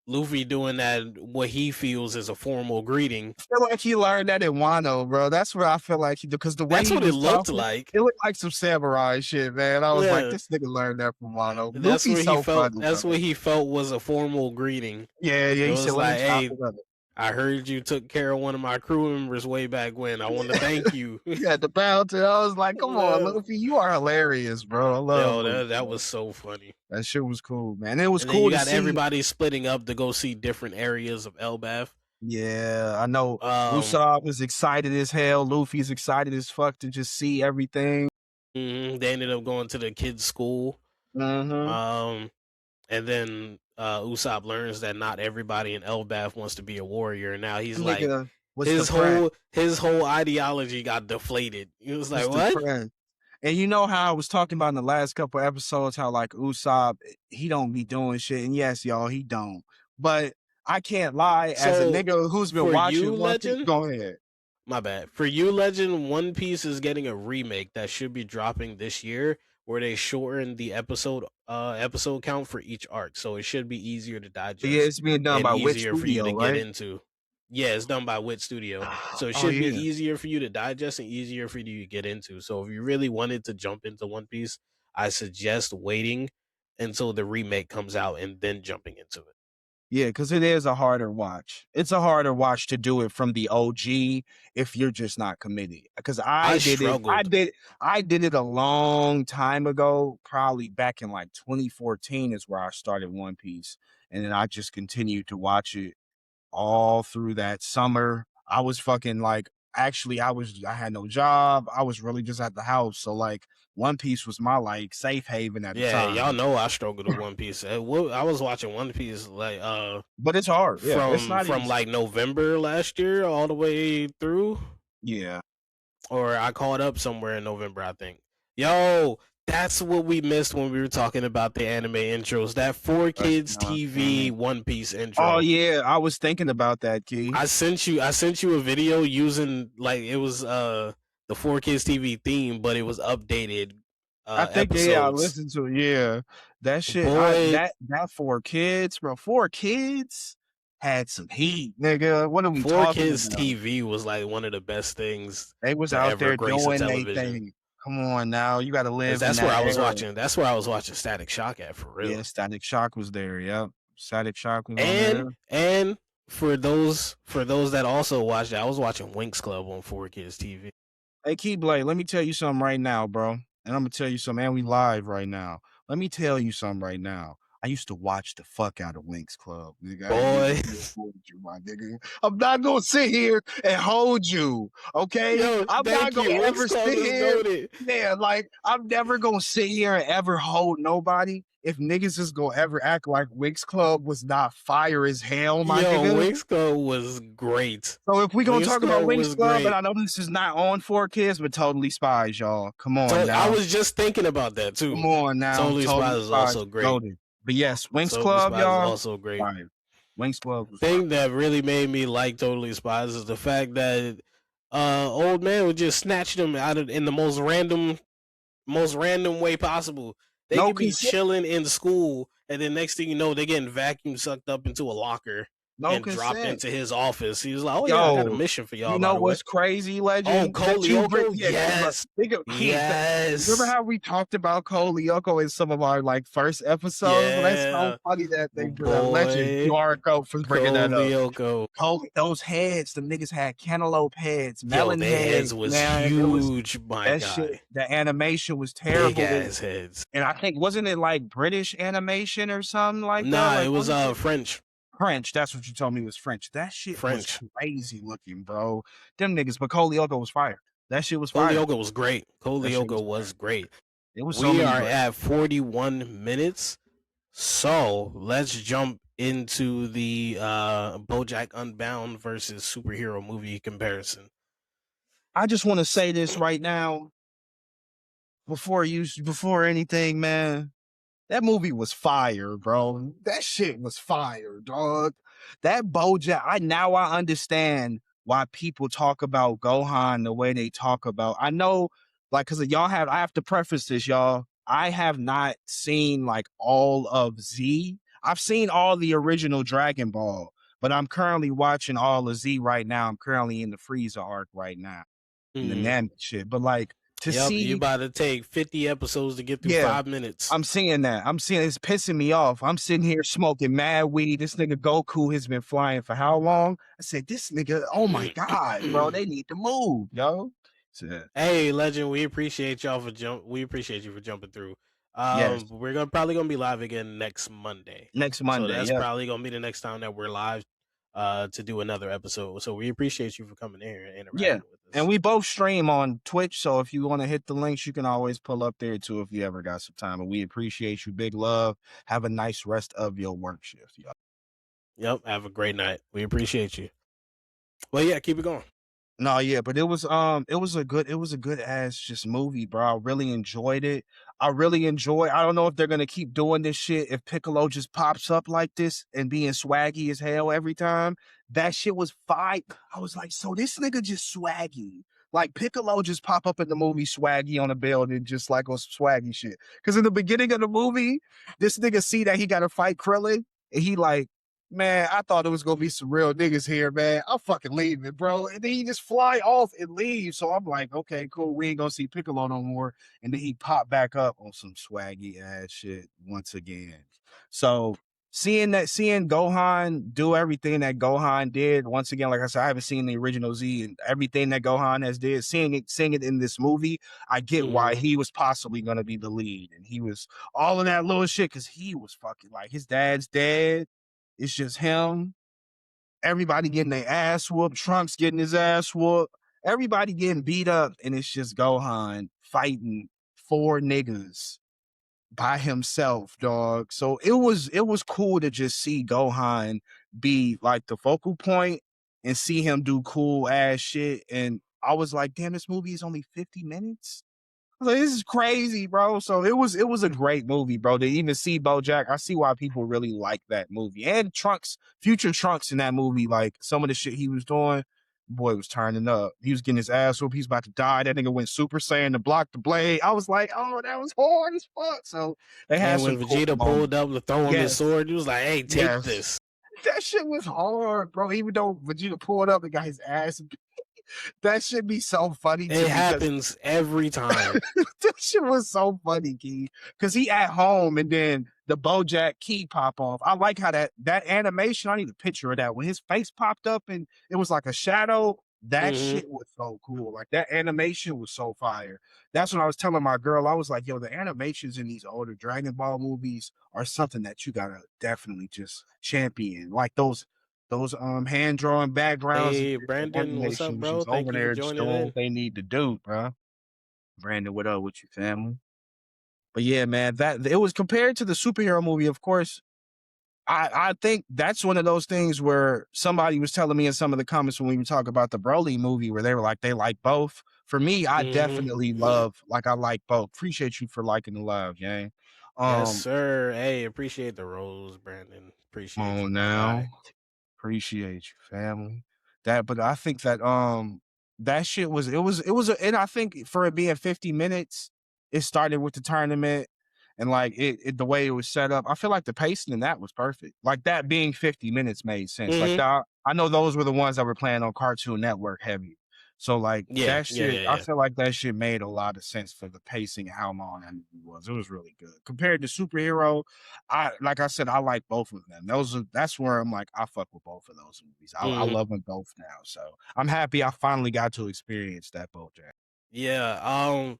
Luffy doing that what he feels is a formal greeting. I feel like he learned that in Wano, bro. That's where I feel like because the way That's he what it was looked talking, like. it looked like some samurai shit, man. I was like, Yeah, this nigga learned that from Wano. that's Luffy's what he so felt. funny, That's bro. what he felt was a formal greeting. Yeah, It he said, was let me like, chop "Hey, it up. I heard you took care of one of my crew members way back when. I want to thank you." Yeah, the bounty. I was like, come on, Yeah. Luffy, you are hilarious, bro. I love Yo, Luffy, that bro. was so funny. That shit was cool, man. It was And then you cool to got see. everybody splitting up to go see different areas of Elbaf. Yeah, I know Um, Usopp was excited as hell. Luffy's excited as fuck to just see everything. they ended up going to the kids' school. Mm-hmm. Um, and then Usopp learns that not everybody in Elbaf wants to be a warrior. And now he's like, Nigga was depressed. his whole ideology got deflated. He was Was like, "What?" depressed. And you know how I was talking about in the last couple episodes how like Usopp, he don't be doing shit. And yes, y'all, he don't. But I can't lie, as a So nigga who's been for you, watching One Piece, Legend, go ahead. my bad. For you, Legend, One Piece is getting a remake that should be dropping this year, where they shorten the episode count for each arc, so it should be easier to Yeah, digest it's being done and by which easier for you to studio, get right? into. Yeah, it's done by Wit Studio, so it Oh should be yeah. easier for you to digest and easier for you to get into. So if you really wanted to jump into One Piece, I suggest waiting until the remake comes out and then jumping into it. Yeah, because it is a harder watch. It's a harder watch to do it from the OG if you're just not committed. Because I I did it. I struggled. did. I did it a long time ago, probably back in like 2014 is where I started One Piece, and then I just continued to watch it all through that summer. I was fucking like, actually, I had no job. I was really just at the house, so like One Piece was my like safe haven at the Yeah, y'all time. know I struggled with One Piece. I was watching One Piece like But it's hard. Yeah, it's not from easy. like November last year all the way through, Yeah. or I caught up somewhere in November, I think. Yo, that's what we missed when we were talking about the anime intros. That Four That's Kids not TV funny. One Piece Oh intro. yeah, I was thinking about that, Key. I sent you a video using like it was the Four Kids TV theme, but it was updated I think I episodes. listened to it. Yeah, that shit. Boy, That Four Kids, bro. Four Kids had some heat, nigga. What are we Four talking Kids about? TV was like one of the best things They was to out ever there grace a doing their television. thing. Come on now, you got to Cause live in that era. that's where I was watching Static Shock at for Yeah, real. Static Shock was there. Yep, Static Shock was on there. And for those that also watched it, I was watching Winx Club on Four Kids TV. Hey, Keyblade, let me tell you something right now, bro. And I'm gonna tell you something, and we live right now. Let me tell you something right now. I used to watch the fuck out of Winx Club, nigga. I ain't Boy, even gonna hold you, my nigga. I'm not gonna sit here and hold you, okay? yo, I'm not thank you. gonna Winx ever Club sit is here. goaded. Yeah, like I'm never gonna sit here and ever hold nobody. If niggas is gonna ever act like Winx Club was not fire as hell, my Yo, nigga. Winx Club was great. So if we gonna Winx talk about Club Winx was Club, and great. I know this is not on for kids, but Totally Spies, y'all. Come on So I now. was just thinking about that Come too. on now. Totally Totally Spies is Spies also is great. goated. But yes, Winx Totally Club, Spies is y'all, also great. fire. Winx Club was fire. Thing that really made me like Totally Spies is the fact that old man would just snatch them out of in the most random way possible. They No could be consent, chilling in school, and then next thing you know, they're getting vacuum sucked up into a locker no and dropped consent. into his office. He was like, "Oh yeah, I got a Yo, mission for you y'all, by know the way." what's crazy, Oh, legend? Cole That you bring, Lyoko, yeah, because look, yes, think of Keith. Remember yes, how we talked about Cole Lyoko in some of our like first episodes? Well, that's so yeah, funny that they for that legend. boy, Yarko for bringing Cole that up. Lyoko. Cole, those heads, them niggas had cantaloupe heads, Yo, melon their heads, heads was man. It was huge, my that shit. guy. The animation was Big terrible. ass heads. And I think wasn't it like British animation or something like that? Nah, Like it what was was it? French. French. That's what you told me was French. That shit was French. crazy looking, bro. Them niggas, but Colioco was fire. That shit was Cole fire. Lyoko was great. Cole That shit was Lyoko fire. was great. It was so We many are great. at 41 minutes. So let's jump into the Bojack Unbound versus superhero movie comparison. I just want to say this right now before anything, man. That movie was fire, bro. That shit was fire, dog. That Bojack, I understand why people talk about Gohan the way they talk about. I know, like, cause I have to preface this, y'all. I have not seen like all of Z. I've seen all the original Dragon Ball, but I'm currently watching all of Z right now. I'm currently in the Frieza arc right now in the Mm. Namek shit. But like to Yep, you see, about to take 50 episodes to get through yeah, 5 minutes. I'm seeing that. I'm seeing it's pissing me off. I'm sitting here smoking mad weed. This nigga Goku has been flying for how long? I said, this nigga, oh my God, bro, they need to move, yo. So, Hey, Legend, we appreciate y'all for we appreciate you for jumping through. yes, We're probably gonna be live again next Monday. next So Monday. that's Yep. probably gonna be the next time that we're live to do another episode. So we appreciate you for coming in here and Yeah. interacting with And us. we both stream on Twitch. So if you want to hit the links, you can always pull up there too if you ever got some time. And we appreciate you. Big love. Have a nice rest of your work shift, y'all. Yep, have a great night. We appreciate you. Well, yeah, keep it going. No, yeah, but it was a good ass just movie, bro. I really enjoyed it. I don't know if they're gonna keep doing this shit if Piccolo just pops up like this and being swaggy as hell every time. That shit was fine. I was like, so this nigga just swaggy. Like Piccolo just pop up in the movie swaggy on a building, just like on some swaggy shit. Cause in the beginning of the movie, this nigga see that he gotta fight Krillin, and he like, man, I thought it was gonna be some real niggas here, man. I'm fucking leaving, bro. And then he just fly off and leave. So I'm like, okay, cool. We ain't gonna see Piccolo no more. And then he popped back up on some swaggy ass shit once again. So seeing Gohan do everything that Gohan did once again, like I said, I haven't seen the original Z and everything that Gohan has did. Seeing it in this movie, I get why Mm-hmm. he was possibly gonna be the lead, and he was all of that little shit because he was fucking like his dad's dead. It's just him. Everybody getting their ass whooped. Trunks getting his ass whooped. Everybody getting beat up, and it's just Gohan fighting four niggas by himself, dog. So it was cool to just see Gohan be like the focal point and see him do cool ass shit. And I was like, damn, this movie is only 50 minutes. Like, this is crazy, bro. So it was a great movie, bro. To even see Bojack, I see why people really like that movie. And Trunks, future Trunks in that movie, like some of the shit he was doing, boy was turning up. He was getting his ass whooped. He's about to die. That nigga went Super Saiyan to block the blade. I was like, oh, that was hard as fuck. So they had And some when cool Vegeta pulled moments. up to throw him his Yes, sword, he was like, "Hey, take yes. this." That shit was hard, bro. Even though Vegeta pulled up and got his ass, that should be so funny to It me because happens every time. that shit was so funny, Key. Cause he at home and then the Bojack key pop off. I like how that animation, I need a picture of that. When his face popped up and it was like a shadow, that Mm-hmm. shit was so cool. Like that animation was so fire. That's when I was telling my girl, I was like, yo, the animations in these older Dragon Ball movies are something that you gotta definitely just champion. Like those hand drawn backgrounds and Hey, Brandon, what's up, animations bro? just over Thank you for there just joining doing in. what they need to do, bro. Brandon, what up with you, family? But yeah, man, that it was compared to the superhero movie, of course. I think that's one of those things where somebody was telling me in some of the comments when we were talking about the Broly movie, where they were like, they like both. For me, I Mm-hmm. definitely love like I like both. Appreciate you for liking the love, gang. Yes, Um, sir. Hey, appreciate the rose, Brandon. Appreciate you, on my guy. now. Appreciate you, family. That, but I think that that shit was and I think for it being 50 minutes, it started with the tournament and like the way it was set up. I feel like the pacing in that was perfect. Like that being 50 minutes made sense. Like Mm-hmm. that, I know those were the ones that were playing on Cartoon Network heavy. So like Yeah, that yeah, shit, yeah, I yeah. feel like that shit made a lot of sense for the pacing and how long that movie was. It was really good. Compared to superhero, I like I said, I like both of them. That's where I'm like, I fuck with both of those movies. I Mm-hmm. love them both now. So I'm happy I finally got to experience that Bojack. Yeah.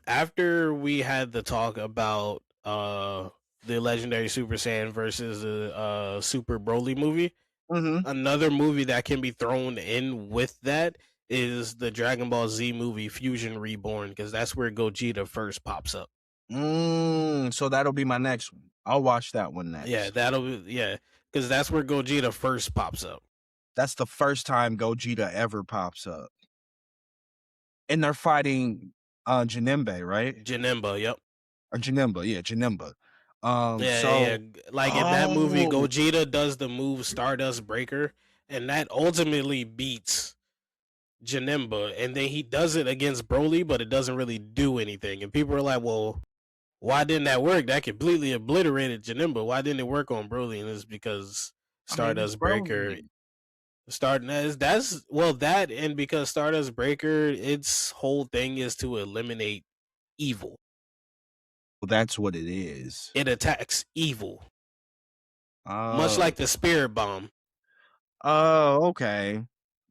After we had the talk about the legendary Super Saiyan versus the Super Broly movie, Mm-hmm. another movie that can be thrown in with that is the Dragon Ball Z movie Fusion Reborn, because that's where Gogeta first pops up. So that'll be my next one. I'll watch that one Yeah, next. yeah, because that's where Gogeta first pops up. That's the first time Gogeta ever pops up. And they're fighting Janembe, right? Janemba, yep. Or Janemba, yeah, Janemba. Yeah, yeah. So Like in that movie, oh, Gogeta does the move Stardust Breaker, and that ultimately beats Janemba. And then he does it against Broly, but it doesn't really do anything. And people are like, well, why didn't that work? That completely obliterated Janemba. Why didn't it work on Broly? And it's because I mean, it's Stardust Breaker Broly. starting that's well that and because Stardust Breaker, its whole thing is to eliminate evil. Well, that's what it is. It attacks evil, much Oh, like the Spirit Bomb. oh, okay.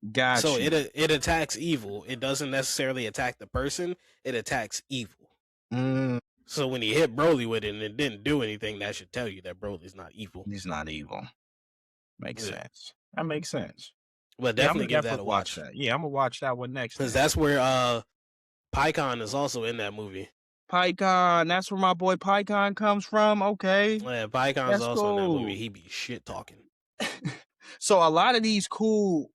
So Got you. it attacks evil. It doesn't necessarily attack the person. It attacks evil. Mm, So when he hit Broly with it and it didn't do anything, that should tell you that Broly's not evil. he's not evil. Makes Yeah, sense. That makes sense. but Yeah, I'm definitely gonna give that definitely a watch watch that. Yeah, I'm gonna watch that one next because then. that's where Pycon is also in that movie. PyCon, that's where my boy PyCon comes from. Okay, Yeah, Pycon's that's also in that movie. cool. He be shit talking. So a lot of these cool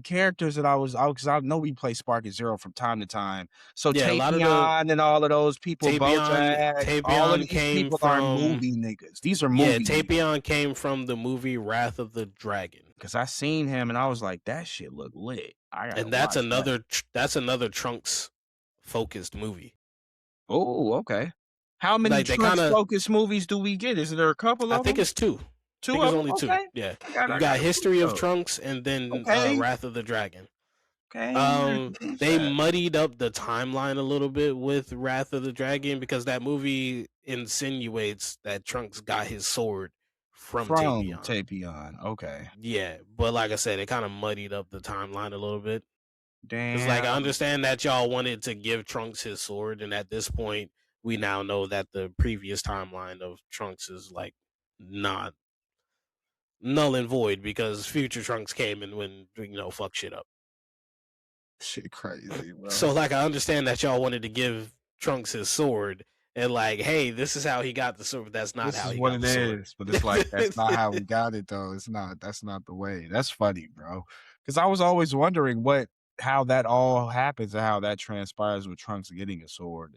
characters that because I know we play Spark and Zero from time to time. So Yeah, a lot of the Tapion and all of those people, Bojack, all of Tapion these came people are from movie niggas. These are yeah, movie niggas. Tapion came from the movie Wrath of the Dragon. Cause I seen him and I was like, that shit look lit. I gotta And watch that. that's another Trunks focused movie. Oh, okay. How many Like they kind Trunks of focused movies do we get? Is there a couple I of think them? it's two. I Two think it's of them? only two. Okay. Yeah. You I got gotta peep History of those. Trunks and then Okay. Wrath of the Dragon. Okay. I'm gonna have to peep They that. muddied up the timeline a little bit with Wrath of the Dragon because that movie insinuates that Trunks got his sword from From Tapion. Tapion. Okay. Yeah, but like I said, it kind of muddied up the timeline a little bit. It's like I Damn. understand that y'all wanted to give Trunks his sword, and at this point, we now know that the previous timeline of Trunks is like not null and void because future Trunks came and when fuck shit up. Shit crazy, bro. So like I understand that y'all wanted to give Trunks his sword and like, hey, this is how he got the sword, but that's not This how is he what got it the sword. is, but it's like that's not how we got it though. That's not the way. That's funny, bro. Because I was always wondering how that all happens and how that transpires with Trunks getting a sword.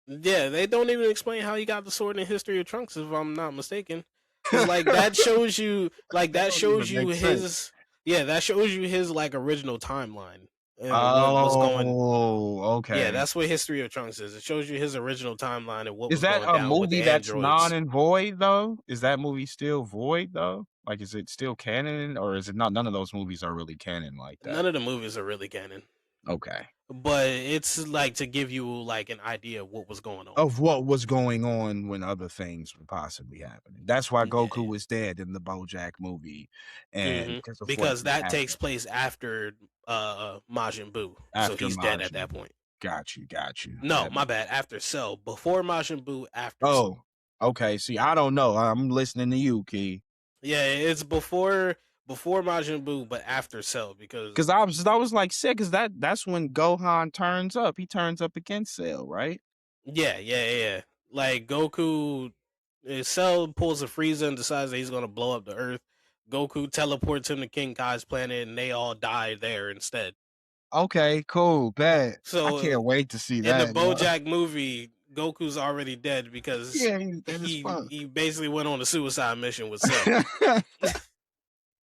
Yeah, they don't even explain how he got the sword in History of Trunks, if I'm not mistaken. Because like that shows you, That don't even make sense. that shows you his like original timeline and what was going. Oh, Yeah, okay. that's what History of Trunks is. It shows you his original timeline and what Is was that going a down with the movie that's non androids. and void though? Is that movie still void though? Like, is it still canon or is it not? None of those movies are really canon like that. None of the movies are really canon, Okay. but it's like to give you like an idea of what was going on. Of what was going on when other things were possibly happening. That's why Yeah, Goku was dead in the BoJack movie, and hmm because of what because was that takes happening place after Majin Buu, so after he's dead at Majin. that point. Got you. No, That my makes bad. After Cell, before Majin Buu, after Cell. oh, okay. See, I don't know. I'm listening to you, Key. Yeah, it's before Majin Buu, but after Cell Because because I was like sick. Because that's when Gohan turns up. He turns up against Cell, right? yeah. Like Goku, Cell pulls a Frieza and decides that he's gonna blow up the Earth. Goku teleports him to King Kai's planet, and they all die there instead. Okay, cool, bet. I So can't wait to see in the that, yo. Bojack movie, Goku's already dead because Yeah, he's dead as he fuck. he basically went on a suicide mission with Cell.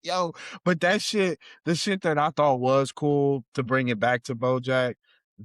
Yo, but that shit, the shit that I thought was cool to bring it back to BoJack,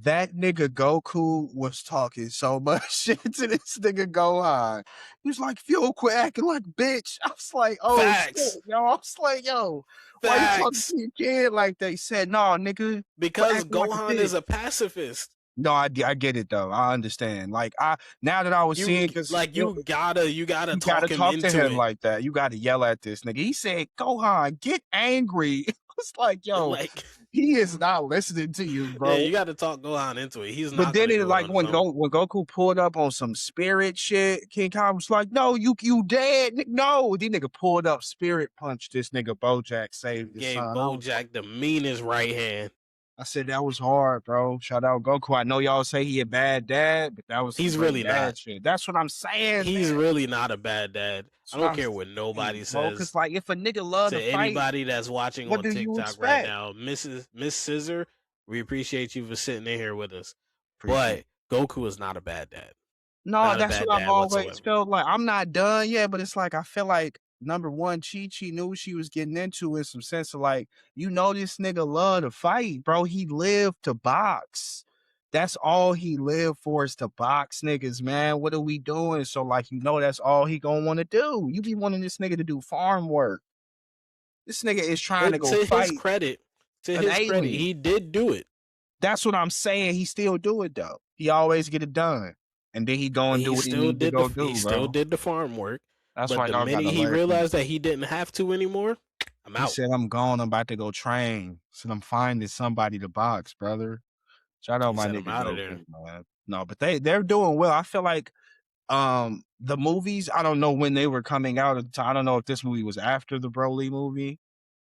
that nigga Goku was talking so much shit to this nigga Gohan. He was like, "Yo, quit acting like a bitch." I was like, "Oh shit, Facts, yo." I was like, "Yo, why you talking facts. to your kid like that?" He said, "No, nigga, quit Because acting like a Gohan bitch." is a pacifist. No, I get it though. I understand. Like I now that I was You seeing because like you gotta you gotta talk him talk to into him it. like that. You gotta yell at this nigga. He said, "Gohan, get angry." It's like, yo, Like he is not listening to you, yeah, bro. you gotta talk Gohan into it. He's But not then gonna it do it like on his own. When Goku pulled up on some spirit shit, King Kong was like, "No, you dead." No, this nigga pulled up, spirit punched this nigga Bojack, saved his Gave son. Bojack the meanest right hand. I said that was hard, bro. Shout out Goku. I know y'all say he a bad dad, but that was some He's great really dad not. shit. That's what I'm saying, He's man. really not a bad dad. That's I what don't I'm care what nobody saying, bro. Cause says. like if a nigga love To to fight, anybody that's watching what on do you TikTok right expect? now, Miss Scissor, we appreciate you for sitting in here with us. Appreciate But Goku is not a bad dad. No, Not a that's bad what I've dad always whatsoever. felt like. I'm not done yet, but it's like I feel like number one, Chi knew what she was getting into in some sense of like, this nigga love to fight, bro. He lived to box. That's all he lived for is to box niggas, man. What are we doing? So, like, that's all he gonna want to do. You be wanting this nigga to do farm work. This nigga is trying to And go fight to an his credit, alien. he did do it. That's what I'm saying. He still do it though. He always get it done. And then he go and do what he need to go He do, still bro. did the farm work. That's But why the y'all minute gotta he learn from him. realized that he didn't have to anymore, I'm He out. said, "I'm gone. I'm about to go train." Said, "I'm finding somebody to box, brother." Shout out He my said I'm nigga out of there. Goku, man. No, but they're doing well. I feel like the movies, I don't know when they were coming out at the time. I don't know if this movie was after the Broly movie,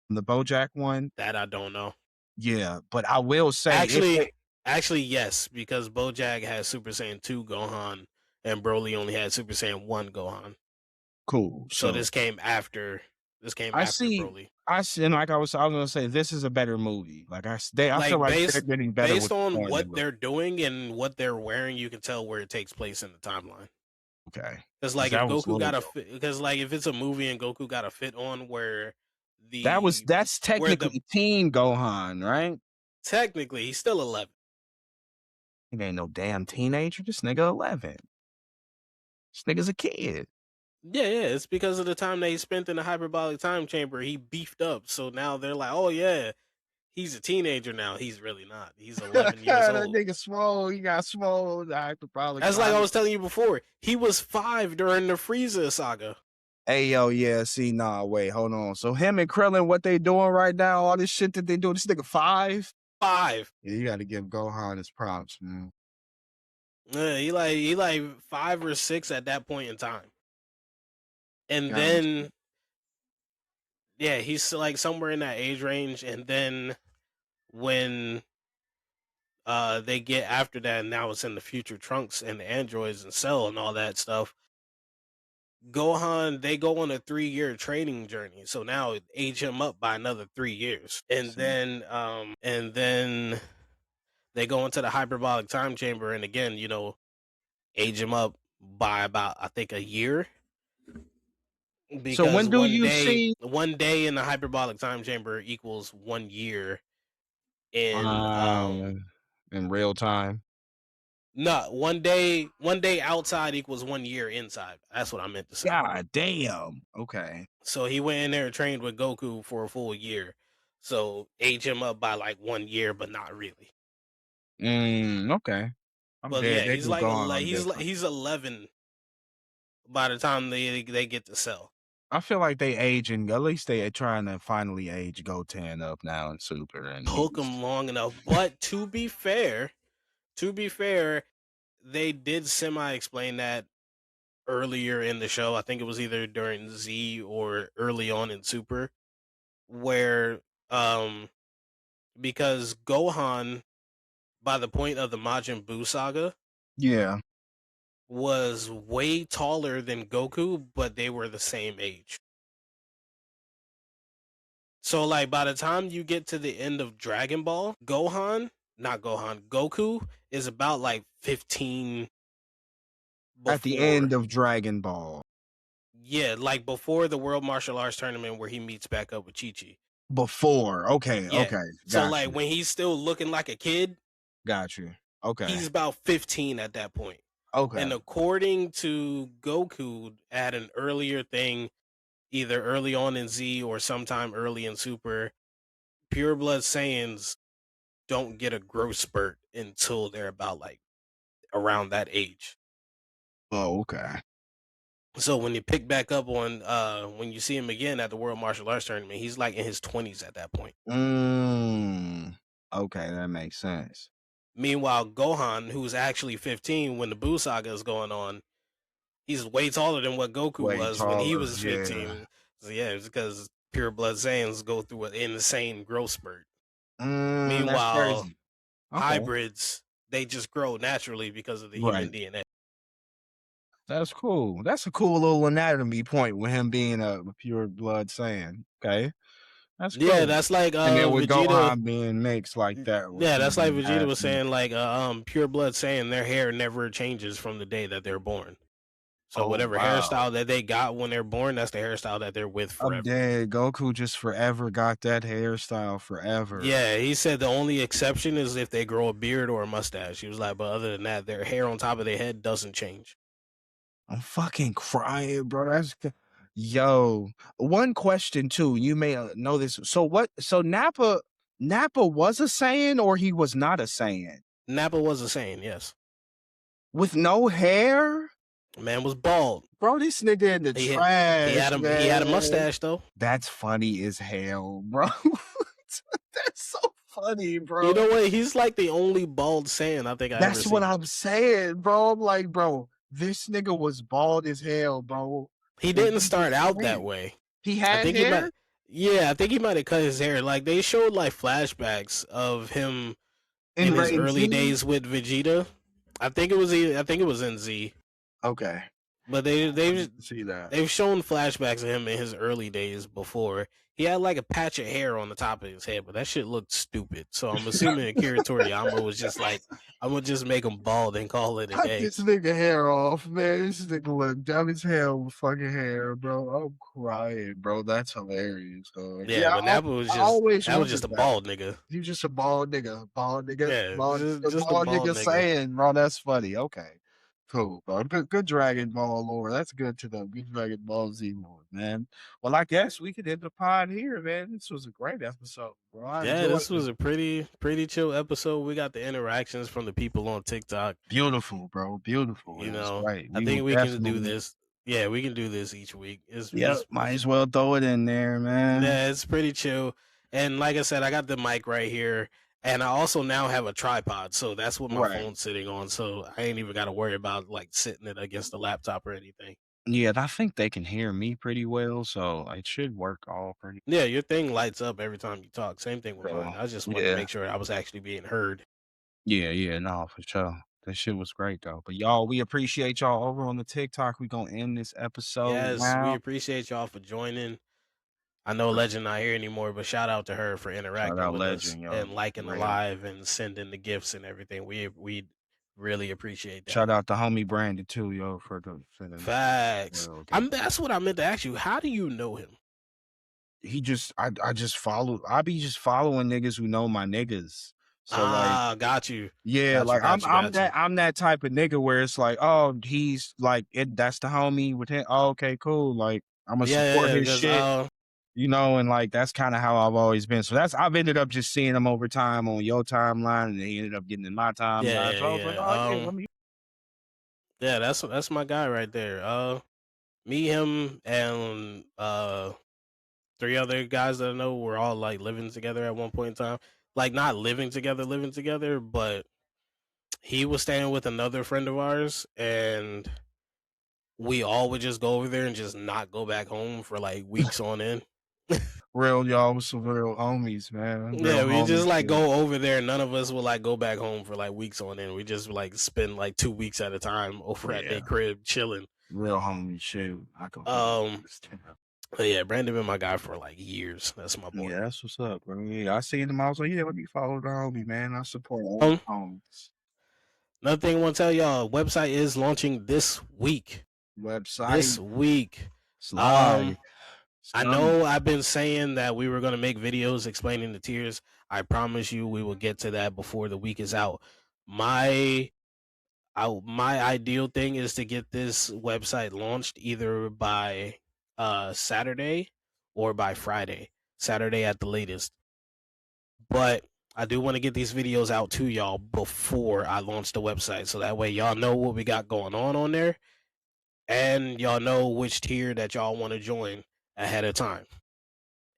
the BoJack one. That I don't know. Yeah, but I will say if Actually, they actually yes, because Bojack has Super Saiyan 2 Gohan and Broly only had Super Saiyan 1 Gohan. cool. So So this came I after see Broly. and like I was gonna say, this is a better movie. Like I feel Like like they're getting better based with the on what formula. they're doing and what they're wearing, you can tell where it takes place in the timeline. Okay, Because because like if that was Goku little got a though. fit, because like if it's a movie and Goku got a fit on where the That's where the technically Teen Gohan, right? technically he's still 11. He ain't no damn teenager. This nigga 11. This nigga's a kid. Yeah, yeah, it's because of the time that he spent in the hyperbolic time chamber. He beefed up, so now they're like, "Oh yeah, he's a teenager now." He's really not. He's 11 years That old. nigga swole. He got swole. I could probably That's like I time. was telling you before. He was 5 during the Frieza saga. Hey yo, yeah. See, nah, wait, hold on. So him and Krillin, what they doing right now? All this shit that they do. This nigga 5. 5. Yeah, you got to give Gohan his props, man. Yeah, he like 5 or 6 at that point in time, and Got him. then yeah, he's like somewhere in that age range, and then when they get after that, and now it's in the future Trunks and the androids and Cell and all that stuff. Gohan, they go on a 3-year training journey, so now age him up by another 3 years, and then they go into the hyperbolic time chamber, and again, age him up by about I think a year, So because when do you see? one day in the hyperbolic time chamber equals 1 year in Uh, in real time. no, one day outside equals 1 year inside. That's what I meant to say. God damn. Okay. So he went in there and trained with Goku for a full year. So age him up by like 1 year, but not really. Okay. I'm But dead. yeah, They do Gohan different. he's 11 by the time they get to Cell. I feel like they aging. At least they are trying to finally age Goten up now in Super, and Took he's him long enough, but to be fair, they did semi explain that earlier in the show. I think it was either during Z or early on in Super, where um because Gohan by the point of the Majin Buu saga yeah. was way taller than Goku, but they were the same age. So like by the time you get to the end of Dragon Ball, Goku is about like 15 At the before. end of Dragon Ball. Yeah, like before the World Martial Arts Tournament where he meets back up with Chi Chi. Before. Okay, Yeah. okay. So Got like you. when he's still looking like a kid, Got you. Okay. he's about 15 at that point. Okay. And according to Goku at an earlier thing, either early on in Z or sometime early in Super, pure blood Saiyans don't get a growth spurt until they're about like around that age. Oh, okay. So when you pick back up on when you see him again at the World Martial Arts Tournament, he's like in his 20s at that point. Mm. Okay, that makes sense. Meanwhile, Gohan, who's actually 15 when the Buu saga is going on, he's way taller than what Goku Way was when he taller. was Yeah. 15. So yeah, it's because pure blood Saiyans go through an insane growth spurt. That's Meanwhile, crazy. Okay. hybrids, they just grow naturally because of the human Right. DNA. That's cool. That's a cool little anatomy point with him being a pure blood Saiyan. Okay. That's Yeah, cool. that's like And then with Vegeta. Gohan being mixed like that with Yeah, him that's like being Vegeta half was mixed. saying, like pure blood saying their hair never changes from the day that they're born. So Oh, whatever wow. hairstyle that they got when they're born, that's the hairstyle that they're with I'm forever. dead. Goku just forever got that hairstyle forever. Yeah, he said the only exception is if they grow a beard or a mustache. He was like, but other than that, their hair on top of their head doesn't change. I'm fucking crying, bro. Yo. One question too. You may know this. So Nappa was a Saiyan or he was not a Saiyan? Nappa was a Saiyan, yes. With no hair? Man was bald. Bro, this nigga in the He had, trash, he had a man. mustache though. That's funny as hell, bro. That's so funny, You bro. know what? He's like the only bald Saiyan I think I ever That's what seen. I'm saying, bro. I'm like, bro, this nigga was bald as hell, bro. He And didn't he start just out that went. way. He I had think he might. hair Yeah, I think he might have cut his hair. Like they showed like flashbacks of him in in his Ray early Z. days with Vegeta. I think it was. I think it was in Z. Okay. But I didn't see that. they've shown flashbacks of him in his early days before. He had like a patch of hair on the top of his head, but that shit looked stupid. So I'm assuming Akira Toriyama was just like, I'm gonna just make him bald and call it a Cut day. this nigga hair off, man. This nigga look dumb as hell with fucking hair, bro. I'm crying, bro. That's hilarious, dog. Yeah, Yeah, but I always That was just wondered a that. bald nigga. He's just a bald nigga, Yeah, just a bald bald nigga nigga. saying, bro. That's funny. Okay, cool, bro. Good Dragon Ball lore. That's good to know. Good Dragon Ball Z lore, man. Well, I guess we could end the pod here, man. This was a great episode, bro. I Yeah, enjoyed this it. was a pretty chill episode. We got the interactions from the people on TikTok. Beautiful, bro. Beautiful. You It was know, great. I We will think we can do definitely. this. Yeah, we can do this each week. Yep, might as well throw it in there, man. Yeah, it's pretty chill. And like I said, I got the mic right here, and I also now have a tripod, so that's what my Right. phone's sitting on. So I ain't even got to worry about like sitting it against the laptop or anything. Yeah, I think they can hear me pretty well, so it should work all pretty Yeah, your thing lights up every time you talk. Same thing with mine. well. I just wanted to Yeah. make sure I was actually being heard. Yeah, no, for sure. That shit was great though. But y'all, we appreciate y'all over on the TikTok. We gonna end this episode Yes, we now. appreciate y'all for joining. I know Legend not here anymore, but shout out to her for Shout interacting out with us Legend, yo. and liking For the real. live and sending the gifts and everything. We really appreciate that. Shout out to homie Brandon too, yo, for the Facts. well, okay. That's what I meant to ask you. How do you know him? He just I just follow I be just following niggas who know my niggas. So like Ah, got you. yeah, Got you, like got you, got you. I'm that type of nigga where it's like, oh, he's like that's the homie with him. Oh, okay, cool. Like I'm gonna support his Because shit, and like that's kind of how I've always been. So I've ended up just seeing him over time on your timeline, and he ended up getting in my timeline. So I was like, oh yeah, let me. yeah, that's my guy right there. Me, him, and three other guys that I know were all like living together at one point in time. Like not living together, but he was staying with another friend of ours, and we all would just go over there and just not go back home for like weeks on end. Real y'all with some real homies, man. Real Yeah, we homies. just like Shit. go over there. None of us will like go back home for like weeks on end. We just like spend like 2 weeks at a time over at Yeah, their crib chilling. real homie shit. I can Um, understand. But yeah, Brandon been my guy for like years. That's my boy. Yeah, that's what's up, bro. Yeah, I seen him. I was like, yeah, let me follow the homie, man. I support all Um, the homies. Another thing I want to tell y'all, website is launching this week. This Website week. slide. Um, It's I coming. know I've been saying that we were gonna make videos explaining the tiers. I promise you, we will get to that before the week is out. My my ideal thing is to get this website launched either by Saturday or by Friday. Saturday at the latest. But I do want to get these videos out to y'all before I launch the website, so that way y'all know what we got going on there, and y'all know which tier that y'all want to join ahead of time,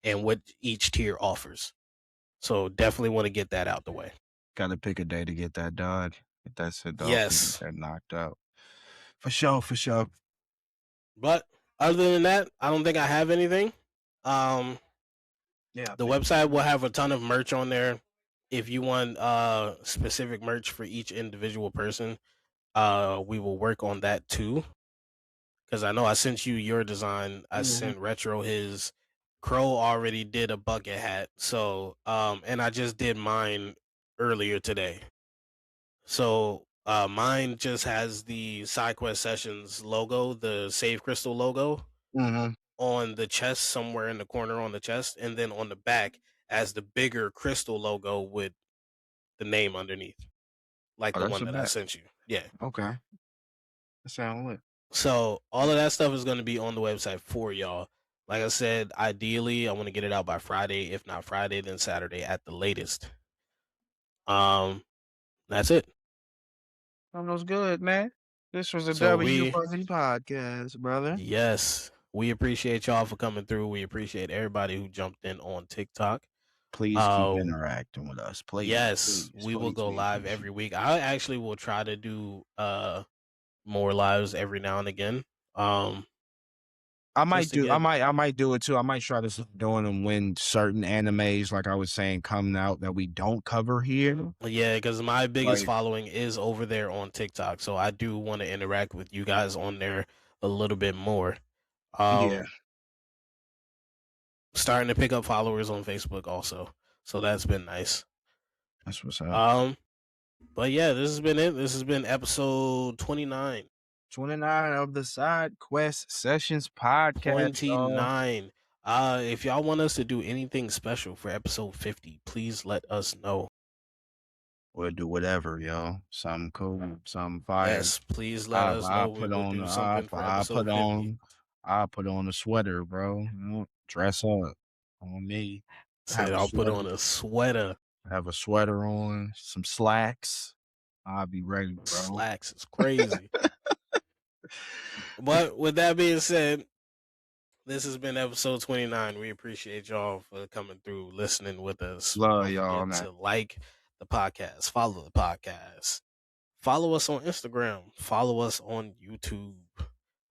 and what each tier offers. So definitely want to get that out the way. Gotta pick a day to get that done. Get that sent off and get Yes, that knocked out. For sure, for sure. but other than that, I don't think I have anything. Um, Yeah, I the think website will have a ton of merch on there. If you want specific merch for each individual person, we will work on that too. Because I know I sent you your design. I Mhm. sent Retro his. Crow already did a bucket hat. So and I just did mine earlier today. So mine just has the SideQuest Sessions logo, the Save Crystal logo Mhm. on the chest, somewhere in the corner on the chest, and then on the back as the bigger crystal logo with the name underneath, like Oh, the that's one a that I bet. sent you. Yeah. Okay. That sound lit. So all of that stuff is going to be on the website for y'all. Like I said, ideally, I want to get it out by Friday. If not Friday, then Saturday at the latest. Um, that's it. Sounds good, man. This was a So W we, Fuzzy podcast, brother. yes, we appreciate y'all for coming through. We appreciate everybody who jumped in on TikTok. Please keep Uh, interacting with us. Please, yes, please, we will please, go please, live please. every week. I actually will try to do more lives every now and again. Um, just to get I might do it too. I might try to start doing them when certain animes, like I was saying, coming out that we don't cover here. Yeah, because my biggest Like, following is over there on TikTok, so I do want to interact with you guys on there a little bit more. yeah, Um, Starting to pick up followers on Facebook also, so that's been nice. that's what's up. Um, but yeah, this has been it. This has been episode 29. 29 of the Side Quest Sessions podcast, y'all. 29. If y'all want us to do anything special for episode 50, please let us know. We'll do whatever, y'all. Something cool, something fire. Yes, please let us I know. We put will on do something for episode 50. I put on a sweater, bro. You know, dress up on me. Said Have a I'll put sweater. on a sweater. Have a sweater on, some slacks. I'll be ready, bro. Slacks is crazy. But with that being said, this has been episode 29. We appreciate y'all for coming through, listening with us. Love Don't y'all, forget man. to like the podcast, follow the podcast, follow us on Instagram, follow us on YouTube,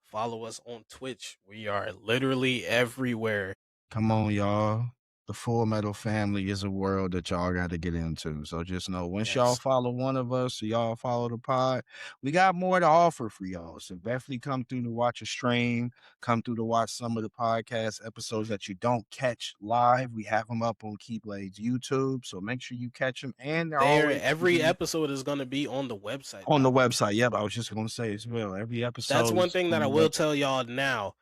follow us on Twitch. We are literally everywhere. Come on, y'all. The Full Metal family is a world that y'all got to get into. So just know once y'all Yes. follow one of us or y'all follow the pod, we got more to offer for y'all. So definitely come through to watch a stream, come through to watch some of the podcast episodes that you don't catch live. We have them up on Keyblade's YouTube. So make sure you catch them. And they're There, always every episode is going to be on the website, on by the the way. website. Yep, I was just going to say as well. Every That's episode one is thing on that I the will website. tell y'all now.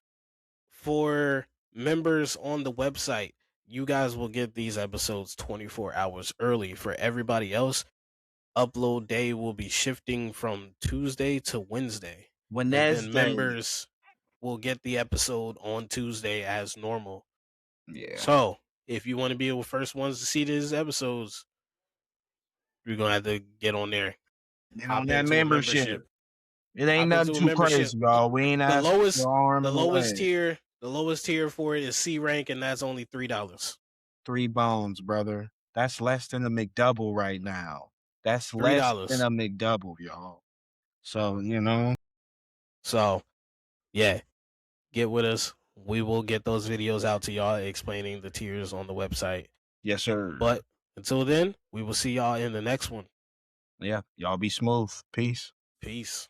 For members on the website, you guys will get these episodes 24 hours early. For everybody else, upload day will be shifting from Tuesday to Wednesday. And then Wednesday. members will get the episode on Tuesday as normal. Yeah. So, if you want to be the first ones to see these episodes, you're going to have to get on there. And on Hop that into a membership. membership. It ain't Hop nothing into a too membership. crazy, y'all. We ain't The asking for lowest an arm the and a lowest leg. tier, the lowest tier for it is C rank, and that's only $3. 3 bones, brother. That's less than a McDouble right now. That's Three less than dollars. a McDouble, y'all. So, you know, So yeah, get with us. We will get those videos out to y'all explaining the tiers on the website. yes, sir. But until then, we will see y'all in the next one. Yeah, y'all be smooth. Peace. Peace.